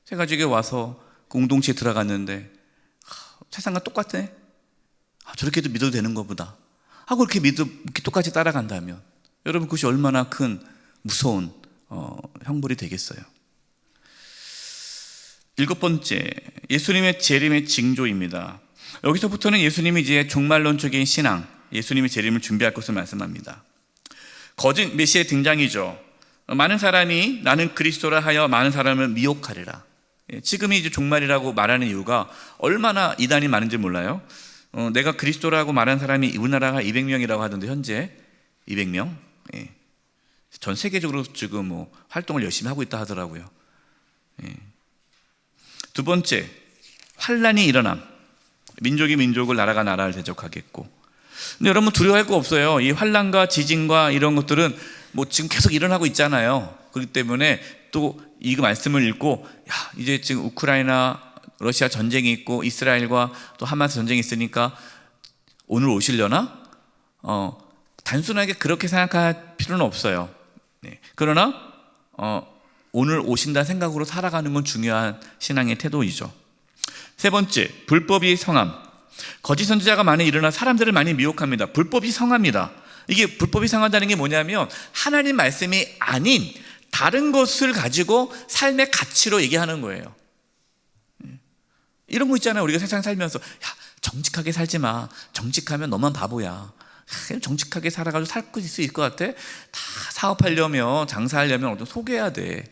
새 가족이 와서 공동체에 들어갔는데 세상과 똑같아, 저렇게도 믿어도 되는 것보다 하고 이렇게 똑같이 따라간다면 여러분, 그것이 얼마나 큰 무서운 형벌이 되겠어요. 7번째, 예수님의 재림의 징조입니다. 여기서부터는 예수님이 이제 종말론적인 신앙, 예수님의 재림을 준비할 것을 말씀합니다. 거짓 메시아의 등장이죠. 많은 사람이 나는 그리스도라 하여 많은 사람을 미혹하리라. 지금이 이제 종말이라고 말하는 이유가 얼마나 이단이 많은지 몰라요. 내가 그리스도라고 말하는 사람이 우리나라가 200명이라고 하던데 현재 200명? 전 세계적으로 지금 활동을 열심히 하고 있다 하더라고요. 두 번째, 환란이 일어남. 민족이 민족을, 나라가 나라를 대적하겠고. 근데 여러분, 두려워할 거 없어요. 이 환란과 지진과 이런 것들은 지금 계속 일어나고 있잖아요. 그렇기 때문에 또 이 말씀을 읽고, 이제 지금 우크라이나 러시아 전쟁이 있고 이스라엘과 또 하마스 전쟁이 있으니까 오늘 오시려나? 단순하게 그렇게 생각할 필요는 없어요. 그러나 오늘 오신다는 생각으로 살아가는 건 중요한 신앙의 태도이죠. 세 번째, 불법이 성함. 거짓 선지자가 많이 일어나 사람들을 많이 미혹합니다. 불법이 성합니다. 이게 불법이 성한다는 게 뭐냐면 하나님 말씀이 아닌 다른 것을 가지고 삶의 가치로 얘기하는 거예요. 이런 거 있잖아요. 우리가 세상 살면서 정직하게 살지 마, 정직하면 너만 바보야, 정직하게 살아가지고 살 수 있을 것 같아? 다 사업하려면, 장사하려면 어떤 속여야 돼.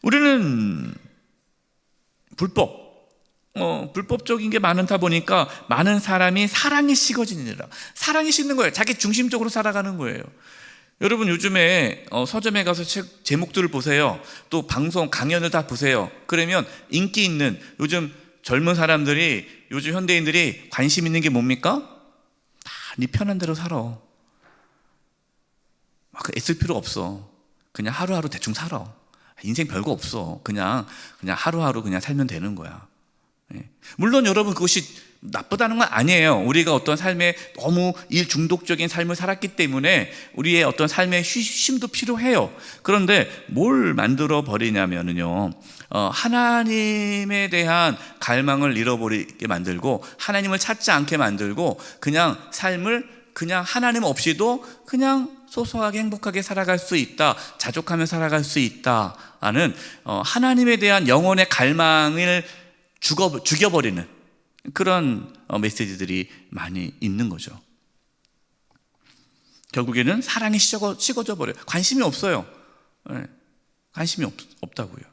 우리는 불법적인 게 많다 보니까 많은 사람이 사랑이 식어지느니라. 사랑이 식는 거예요. 자기 중심적으로 살아가는 거예요. 여러분, 요즘에 서점에 가서 책 제목들을 보세요. 또 방송 강연을 다 보세요. 그러면 인기 있는 요즘 젊은 사람들이, 요즘 현대인들이 관심 있는 게 뭡니까? 다 네 편한 대로 살아. 애쓸 필요 없어. 그냥 하루하루 대충 살아. 인생 별거 없어. 그냥 하루하루 그냥 살면 되는 거야. 물론 여러분, 그것이 나쁘다는 건 아니에요. 우리가 어떤 삶에 너무 일 중독적인 삶을 살았기 때문에 우리의 어떤 삶의 쉼도 필요해요. 그런데 뭘 만들어 버리냐면요, 하나님에 대한 갈망을 잃어버리게 만들고 하나님을 찾지 않게 만들고 그냥 삶을 그냥 하나님 없이도 그냥 소소하게 행복하게 살아갈 수 있다, 자족하며 살아갈 수 있다라는 하나님에 대한 영혼의 갈망을 죽여버리는 그런 메시지들이 많이 있는 거죠. 결국에는 사랑이 식어져 버려요. 관심이 없어요. 관심이 없다고요.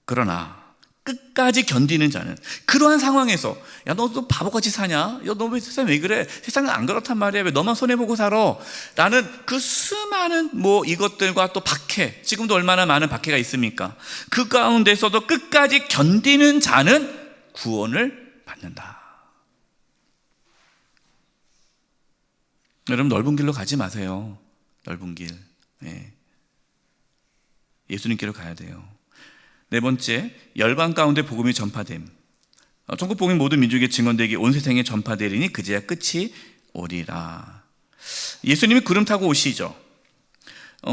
그러나 끝까지 견디는 자는, 그러한 상황에서 야, 너 바보같이 사냐? 야, 너 왜 세상 왜 그래? 세상은 안 그렇단 말이야. 왜 너만 손해보고 살아? 라는 그 수많은 이것들과 또 박해, 지금도 얼마나 많은 박해가 있습니까? 그 가운데서도 끝까지 견디는 자는 구원을 받는다. 여러분, 넓은 길로 가지 마세요. 넓은 길. 예수님께로 가야 돼요. 네 번째, 열방 가운데 복음이 전파됨. 천국 복음이 모든 민족에 증언되기 온 세상에 전파되리니 그제야 끝이 오리라. 예수님이 구름 타고 오시죠.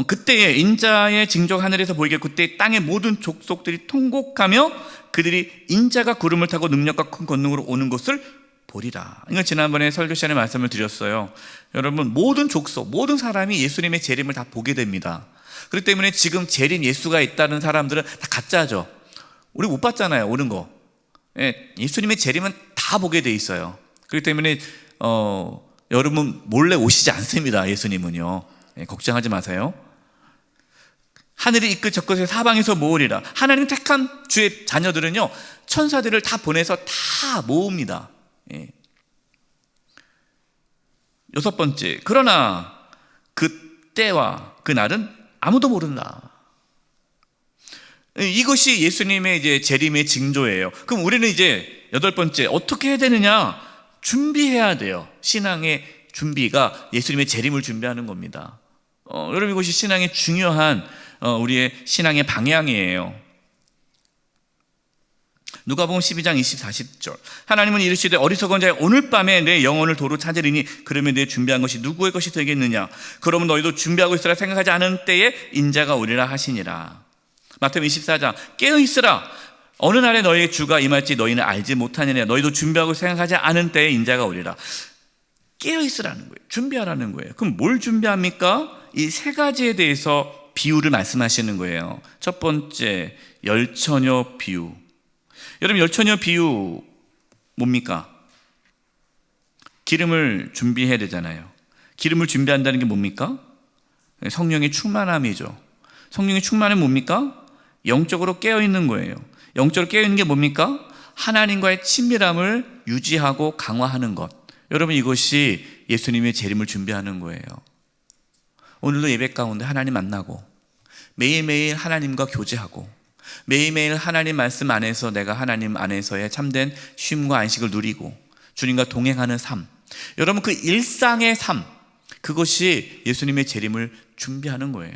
그때에 인자의 징조가 하늘에서 보이게, 그때 땅의 모든 족속들이 통곡하며 그들이 인자가 구름을 타고 능력과 큰 권능으로 오는 것을 보리라. 이거 지난번에 설교 시간에 말씀을 드렸어요. 여러분, 모든 족속, 모든 사람이 예수님의 재림을 다 보게 됩니다. 그렇기 때문에 지금 재림 예수가 있다는 사람들은 다 가짜죠. 우리 못 봤잖아요, 오는 거. 예수님의 재림은 다 보게 돼 있어요. 그렇기 때문에 여러분 몰래 오시지 않습니다. 예수님은요. 걱정하지 마세요. 하늘이 이끌 적것에 사방에서 모으리라. 하나님 택한 주의 자녀들은요, 천사들을 다 보내서 다 모읍니다. 여섯 번째, 그러나 그 때와 그 날은 아무도 모른다. 이것이 예수님의 이제 재림의 징조예요. 그럼 우리는 이제 여덟 번째, 어떻게 해야 되느냐? 준비해야 돼요. 신앙의 준비가 예수님의 재림을 준비하는 겁니다. 여러분, 이것이 신앙의 중요한 우리의 신앙의 방향이에요. 누가복음 12장 24절, 하나님은 이르시되 어리석은 자여, 오늘 밤에 내 영혼을 도로 찾으리니 그러면 내 준비한 것이 누구의 것이 되겠느냐? 그러면 너희도 준비하고 있으라. 생각하지 않은 때에 인자가 오리라 하시니라. 마태복음 24장, 깨어 있으라. 어느 날에 너희의 주가 임할지 너희는 알지 못하느냐. 너희도 준비하고 생각하지 않은 때에 인자가 오리라. 깨어 있으라는 거예요. 준비하라는 거예요. 그럼 뭘 준비합니까? 이 세 가지에 대해서 비유를 말씀하시는 거예요. 첫 번째, 열처녀 비유. 여러분, 열처녀 비유 뭡니까? 기름을 준비해야 되잖아요. 기름을 준비한다는 게 뭡니까? 성령의 충만함이죠. 성령의 충만함은 뭡니까? 영적으로 깨어있는 거예요. 영적으로 깨어있는 게 뭡니까? 하나님과의 친밀함을 유지하고 강화하는 것. 여러분, 이것이 예수님의 재림을 준비하는 거예요. 오늘도 예배 가운데 하나님 만나고, 매일매일 하나님과 교제하고, 매일매일 하나님 말씀 안에서 내가 하나님 안에서의 참된 쉼과 안식을 누리고 주님과 동행하는 삶, 여러분 그 일상의 삶, 그것이 예수님의 재림을 준비하는 거예요.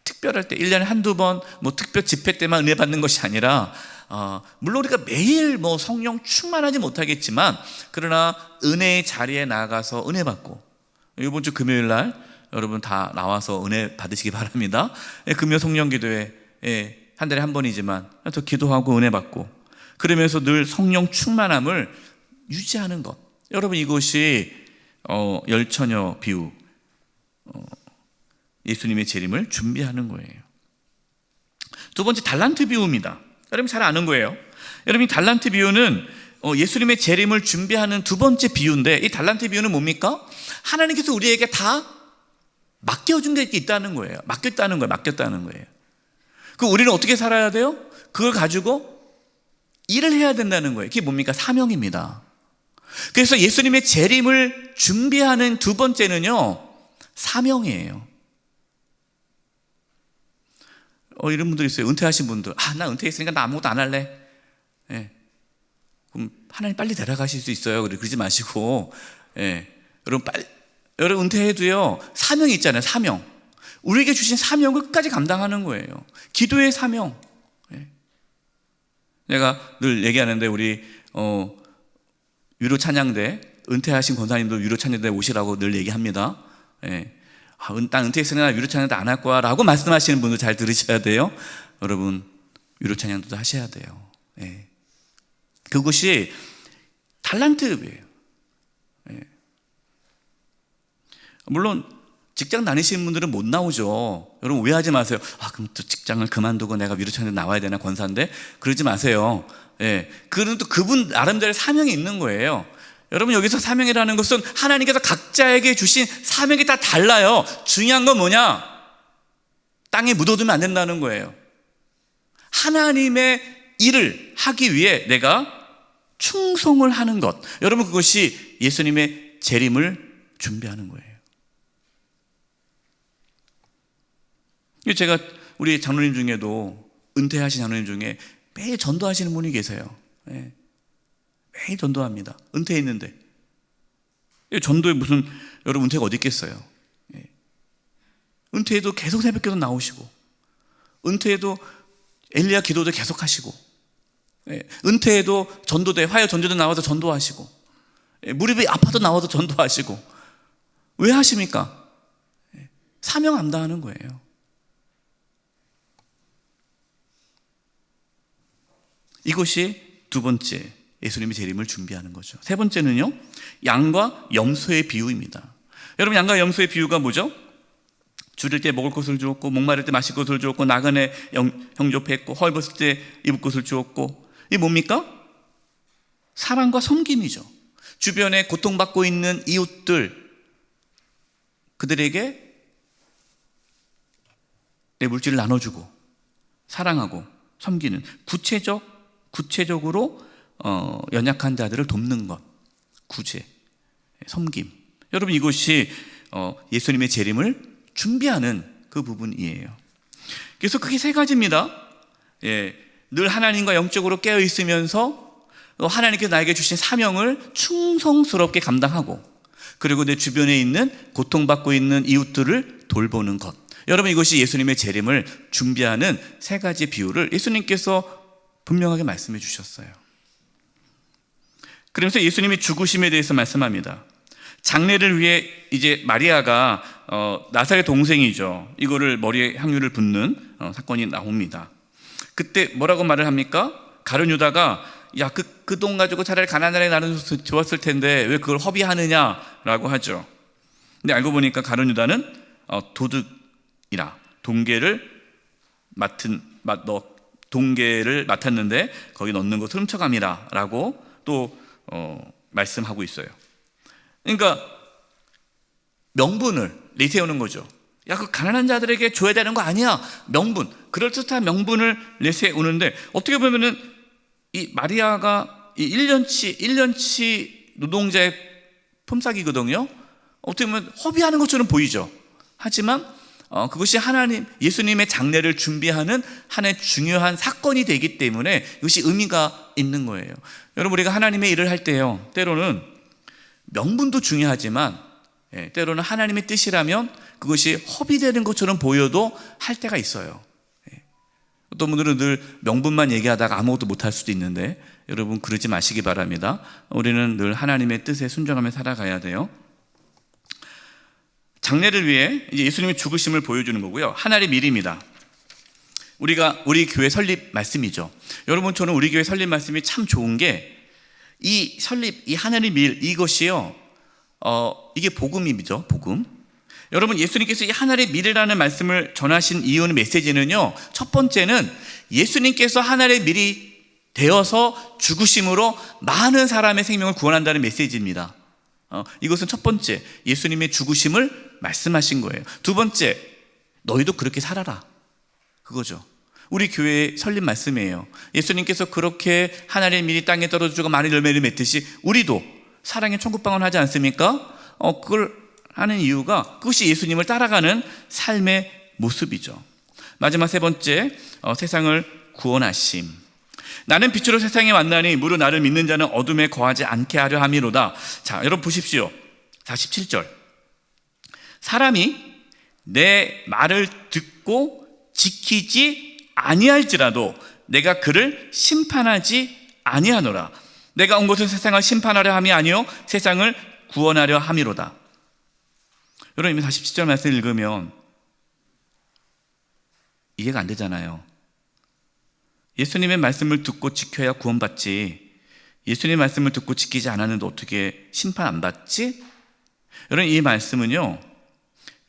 특별할 때 1년에 한두 번 특별 집회 때만 은혜 받는 것이 아니라 물론 우리가 매일 성령 충만하지 못하겠지만, 그러나 은혜의 자리에 나가서 은혜 받고, 이번 주 금요일 날 여러분 다 나와서 은혜 받으시기 바랍니다. 금요 성령기도회 한 달에 한 번이지만 또 기도하고 은혜 받고, 그러면서 늘 성령 충만함을 유지하는 것. 여러분, 이것이 열처녀 비유, 예수님의 재림을 준비하는 거예요. 두 번째, 달란트 비유입니다. 여러분 잘 아는 거예요. 여러분, 이 달란트 비유는 예수님의 재림을 준비하는 두 번째 비유인데, 이 달란트 비유는 뭡니까? 하나님께서 우리에게 다 맡겨준 게 있다는 거예요. 맡겼다는 거예요. 그럼 우리는 어떻게 살아야 돼요? 그걸 가지고 일을 해야 된다는 거예요. 그게 뭡니까? 사명입니다. 그래서 예수님의 재림을 준비하는 두 번째는요, 사명이에요. 이런 분들 있어요. 은퇴하신 분들. 나 은퇴했으니까 나 아무것도 안 할래. 그럼 하나님 빨리 데려가실 수 있어요. 그러지 마시고, 여러분 은퇴해도요, 사명이 있잖아요. 사명. 우리에게 주신 사명을 끝까지 감당하는 거예요. 기도의 사명. 내가 늘 얘기하는데, 우리 유로 찬양대 은퇴하신 권사님들 유로 찬양대 오시라고 늘 얘기합니다. 난 은퇴했으나 유로 찬양대 안 할 거야 라고 말씀하시는 분들 잘 들으셔야 돼요. 여러분, 유로 찬양도 하셔야 돼요. 그것이 달란트예요. 물론 직장 다니시는 분들은 못 나오죠. 여러분 오해하지 마세요. 그럼 또 직장을 그만두고 내가 위로천에 나와야 되나, 권사인데. 그러지 마세요. 예, 그는 또 그분 나름대로의 사명이 있는 거예요. 여러분, 여기서 사명이라는 것은 하나님께서 각자에게 주신 사명이 다 달라요. 중요한 건 뭐냐? 땅에 묻어두면 안 된다는 거예요. 하나님의 일을 하기 위해 내가 충성을 하는 것, 여러분, 그것이 예수님의 재림을 준비하는 거예요. 제가 우리 장로님 중에도, 은퇴하신 장로님 중에 매일 전도하시는 분이 계세요. 예. 매일 전도합니다. 은퇴했는데. 전도에 무슨, 여러분, 은퇴가 어디 있겠어요? 예. 은퇴해도 계속 새벽기도 나오시고, 은퇴해도 엘리야 기도도 계속 하시고, 예. 은퇴해도 전도대, 화요 전도대 나와서 전도하시고, 예. 무릎이 아파도 나와서 전도하시고. 왜 하십니까? 예. 사명 감당하는 거예요. 이것이 두 번째, 예수님의 재림을 준비하는 거죠. 세 번째는요, 양과 염소의 비유입니다. 여러분, 양과 염소의 비유가 뭐죠? 줄일 때 먹을 것을 주었고, 목마를 때 마실 것을 주었고, 나그네 형접했고, 헐벗을 때 입을 것을 주었고. 이게 뭡니까? 사랑과 섬김이죠. 주변에 고통받고 있는 이웃들, 그들에게 내 물질을 나눠주고 사랑하고 섬기는, 구체적으로 연약한 자들을 돕는 것, 구제, 섬김. 여러분, 이것이 예수님의 재림을 준비하는 그 부분이에요. 그래서 그게 세 가지입니다. 예, 늘 하나님과 영적으로 깨어 있으면서 하나님께서 나에게 주신 사명을 충성스럽게 감당하고, 그리고 내 주변에 있는 고통받고 있는 이웃들을 돌보는 것. 여러분, 이것이 예수님의 재림을 준비하는 세 가지 비유를 예수님께서 분명하게 말씀해 주셨어요. 그러면서 예수님이 죽으심에 대해서 말씀합니다. 장례를 위해 이제 마리아가 나사렛 동생이죠. 이거를 머리에 향유를 붓는 사건이 나옵니다. 그때 뭐라고 말을 합니까? 가룟 유다가, 야, 그 돈 가지고 차라리 가나안 나라에 나눠서 좋았을 텐데 왜 그걸 허비하느냐라고 하죠. 근데 알고 보니까 가룟 유다는 도둑이라, 동계를 맡았는데 거기 넣는 것을 훔쳐감이라 라고 또 말씀하고 있어요. 그러니까 명분을 내세우는 거죠. 야, 그 가난한 자들에게 줘야 되는 거 아니야. 명분, 그럴듯한 명분을 내세우는데, 어떻게 보면은 이 마리아가 이 1년치 노동자의 품삯이거든요. 어떻게 보면 허비하는 것처럼 보이죠. 하지만 그것이 예수님의 장례를 준비하는 하나의 중요한 사건이 되기 때문에 이것이 의미가 있는 거예요. 여러분, 우리가 하나님의 일을 할 때요, 때로는 명분도 중요하지만, 때로는 하나님의 뜻이라면 그것이 허비되는 것처럼 보여도 할 때가 있어요. 어떤 분들은 늘 명분만 얘기하다가 아무것도 못할 수도 있는데, 여러분, 그러지 마시기 바랍니다. 우리는 늘 하나님의 뜻에 순종하며 살아가야 돼요. 장례를 위해 이제 예수님의 죽으심을 보여주는 거고요. 하나의 미리입니다. 우리 교회 설립 말씀이죠. 여러분, 저는 우리 교회 설립 말씀이 참 좋은 게, 이 설립, 이 하나의 밀, 이것이요, 이게 복음이죠. 복음. 여러분, 예수님께서 이 하나의 밀이라는 말씀을 전하신 이유는, 메시지는요, 첫 번째는 예수님께서 하나의 밀이 되어서 죽으심으로 많은 사람의 생명을 구원한다는 메시지입니다. 이것은 첫 번째, 예수님의 죽으심을 말씀하신 거예요. 두 번째, 너희도 그렇게 살아라, 그거죠. 우리 교회의 설립 말씀이에요. 예수님께서 그렇게 하나님의 밀이 땅에 떨어지고 많은 열매를 맺듯이 우리도 사랑의 천국방언 하지 않습니까? 그걸 하는 이유가, 그것이 예수님을 따라가는 삶의 모습이죠. 마지막 세 번째, 세상을 구원하심. 나는 빛으로 세상에 왔나니 무릇 나를 믿는 자는 어둠에 거하지 않게 하려 함이로다. 자, 여러분 보십시오. 47절. 사람이 내 말을 듣고 지키지 아니할지라도 내가 그를 심판하지 아니하노라. 내가 온 것은 세상을 심판하려 함이 아니요 세상을 구원하려 함이로다. 여러분, 이미 47절 말씀 읽으면 이해가 안 되잖아요. 예수님의 말씀을 듣고 지켜야 구원받지, 예수님의 말씀을 듣고 지키지 않았는데 어떻게 심판 안 받지? 여러분, 이 말씀은요,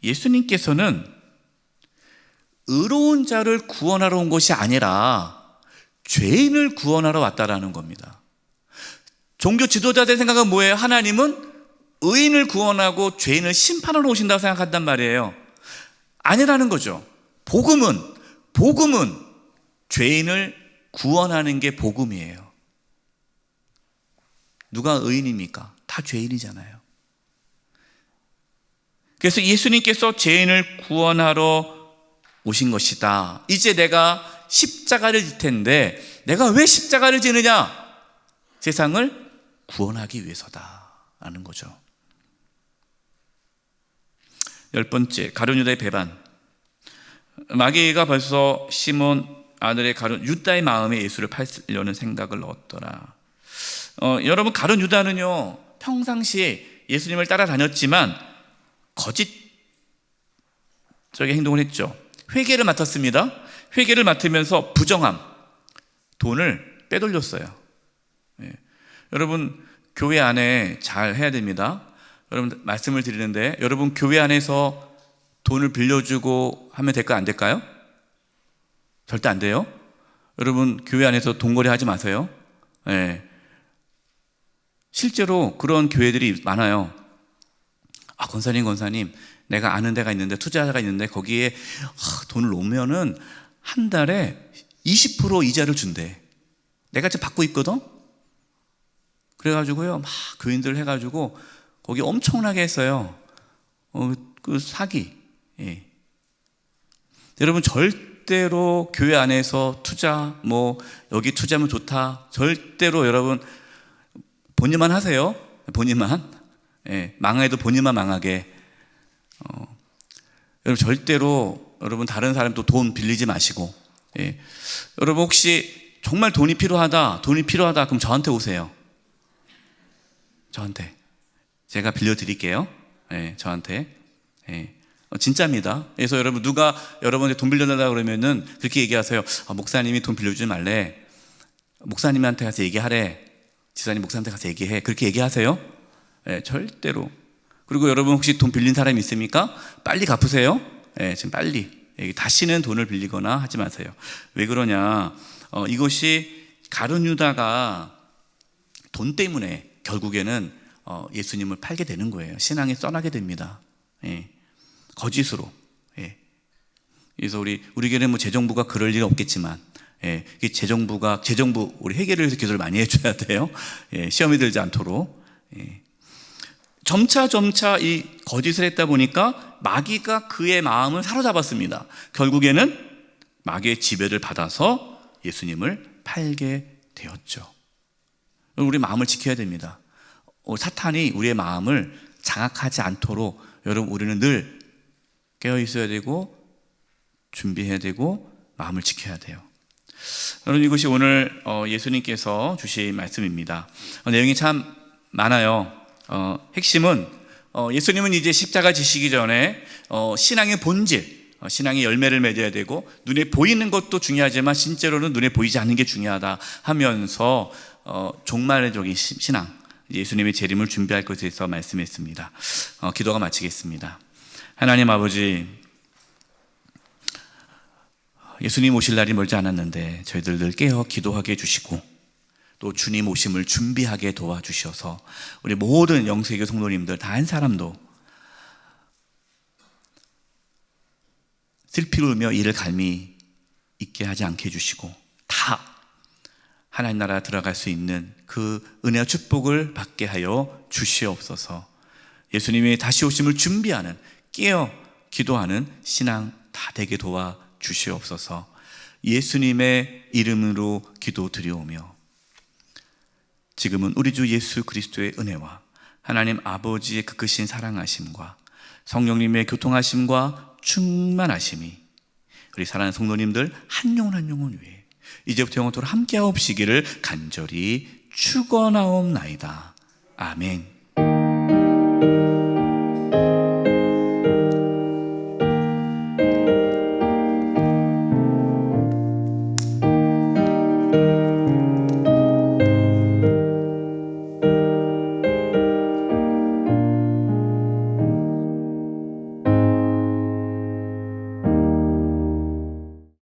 예수님께서는 의로운 자를 구원하러 온 것이 아니라 죄인을 구원하러 왔다라는 겁니다. 종교 지도자들의 생각은 뭐예요? 하나님은 의인을 구원하고 죄인을 심판하러 오신다고 생각한단 말이에요. 아니라는 거죠. 복음은 죄인을 구원하는 게 복음이에요. 누가 의인입니까? 다 죄인이잖아요. 그래서 예수님께서 죄인을 구원하러 오신 것이다. 이제 내가 십자가를 질 텐데 내가 왜 십자가를 지느냐? 세상을 구원하기 위해서다라는 거죠. 10번째, 가룟 유다의 배반. 마귀가 벌써 시몬 아들의 가룟 유다의 마음에 예수를 팔려는 생각을 넣었더라. 여러분, 가룟 유다는요 평상시에 예수님을 따라다녔지만 거짓적인 행동을 했죠. 회계를 맡았습니다. 회계를 맡으면서 부정함, 돈을 빼돌렸어요. 여러분, 교회 안에 잘 해야 됩니다. 여러분, 말씀을 드리는데 여러분 교회 안에서 돈을 빌려주고 하면 될까요? 안 될까요? 절대 안 돼요. 여러분, 교회 안에서 돈거래 하지 마세요. 실제로 그런 교회들이 많아요. 권사님, 내가 아는 데가 있는데, 투자자가 있는데 거기에 돈을 놓으면은 한 달에 20% 이자를 준대. 내가 지금 받고 있거든. 그래가지고요 막 교인들 해가지고 거기 엄청나게 했어요. 그 사기. 여러분, 절대로 교회 안에서 투자, 여기 투자하면 좋다, 절대로 여러분 본인만 하세요. 본인만. 망해도 본인만 망하게. 여러분, 절대로 여러분 다른 사람 또 돈 빌리지 마시고. 여러분, 혹시 정말 돈이 필요하다 그럼 저한테 오세요. 저한테. 제가 빌려드릴게요. 저한테. 진짜입니다. 그래서 여러분, 누가 여러분한테 돈 빌려달라고 그러면은 그렇게 얘기하세요. 목사님이 돈 빌려주지 말래. 목사님한테 가서 얘기하래. 지사님 목사님한테 가서 얘기해. 그렇게 얘기하세요. 절대로. 그리고 여러분, 혹시 돈 빌린 사람이 있습니까? 빨리 갚으세요. 지금 빨리. 다시는 돈을 빌리거나 하지 마세요. 왜 그러냐? 이것이 가룟 유다가 돈 때문에 결국에는 예수님을 팔게 되는 거예요. 신앙이 떠나게 됩니다. 거짓으로. 그래서 우리 교회는 재정부가 그럴 일은 없겠지만, 재정부 우리 회계를 위해서 기도를 많이 해줘야 돼요. 시험이 들지 않도록. 점차 이 거짓을 했다 보니까 마귀가 그의 마음을 사로잡았습니다. 결국에는 마귀의 지배를 받아서 예수님을 팔게 되었죠. 우리 마음을 지켜야 됩니다. 사탄이 우리의 마음을 장악하지 않도록 여러분, 우리는 늘 깨어 있어야 되고 준비해야 되고 마음을 지켜야 돼요. 여러분, 이것이 오늘 예수님께서 주신 말씀입니다. 내용이 참 많아요. 핵심은 예수님은 이제 십자가 지시기 전에 신앙의 본질, 신앙의 열매를 맺어야 되고 눈에 보이는 것도 중요하지만 실제로는 눈에 보이지 않는 게 중요하다 하면서 종말적인 신앙, 예수님의 재림을 준비할 것에 대해서 말씀했습니다. 기도가 마치겠습니다. 하나님 아버지, 예수님 오실 날이 멀지 않았는데 저희들 늘 깨어 기도하게 해주시고 또 주님 오심을 준비하게 도와주셔서 우리 모든 영세교 성도님들 다 한 사람도 슬피로 울며 이를 갈미 있게 하지 않게 해주시고 다 하나님 나라 들어갈 수 있는 그 은혜와 축복을 받게 하여 주시옵소서. 예수님의 다시 오심을 준비하는, 깨어 기도하는 신앙 다 되게 도와주시옵소서. 예수님의 이름으로 기도드리오며 지금은 우리 주 예수 그리스도의 은혜와 하나님 아버지의 그 크신 사랑하심과 성령님의 교통하심과 충만하심이 우리 사랑하는 성도님들 한 영혼 위에 이제부터 영원토록 함께하옵시기를 간절히 축원하옵나이다. 아멘.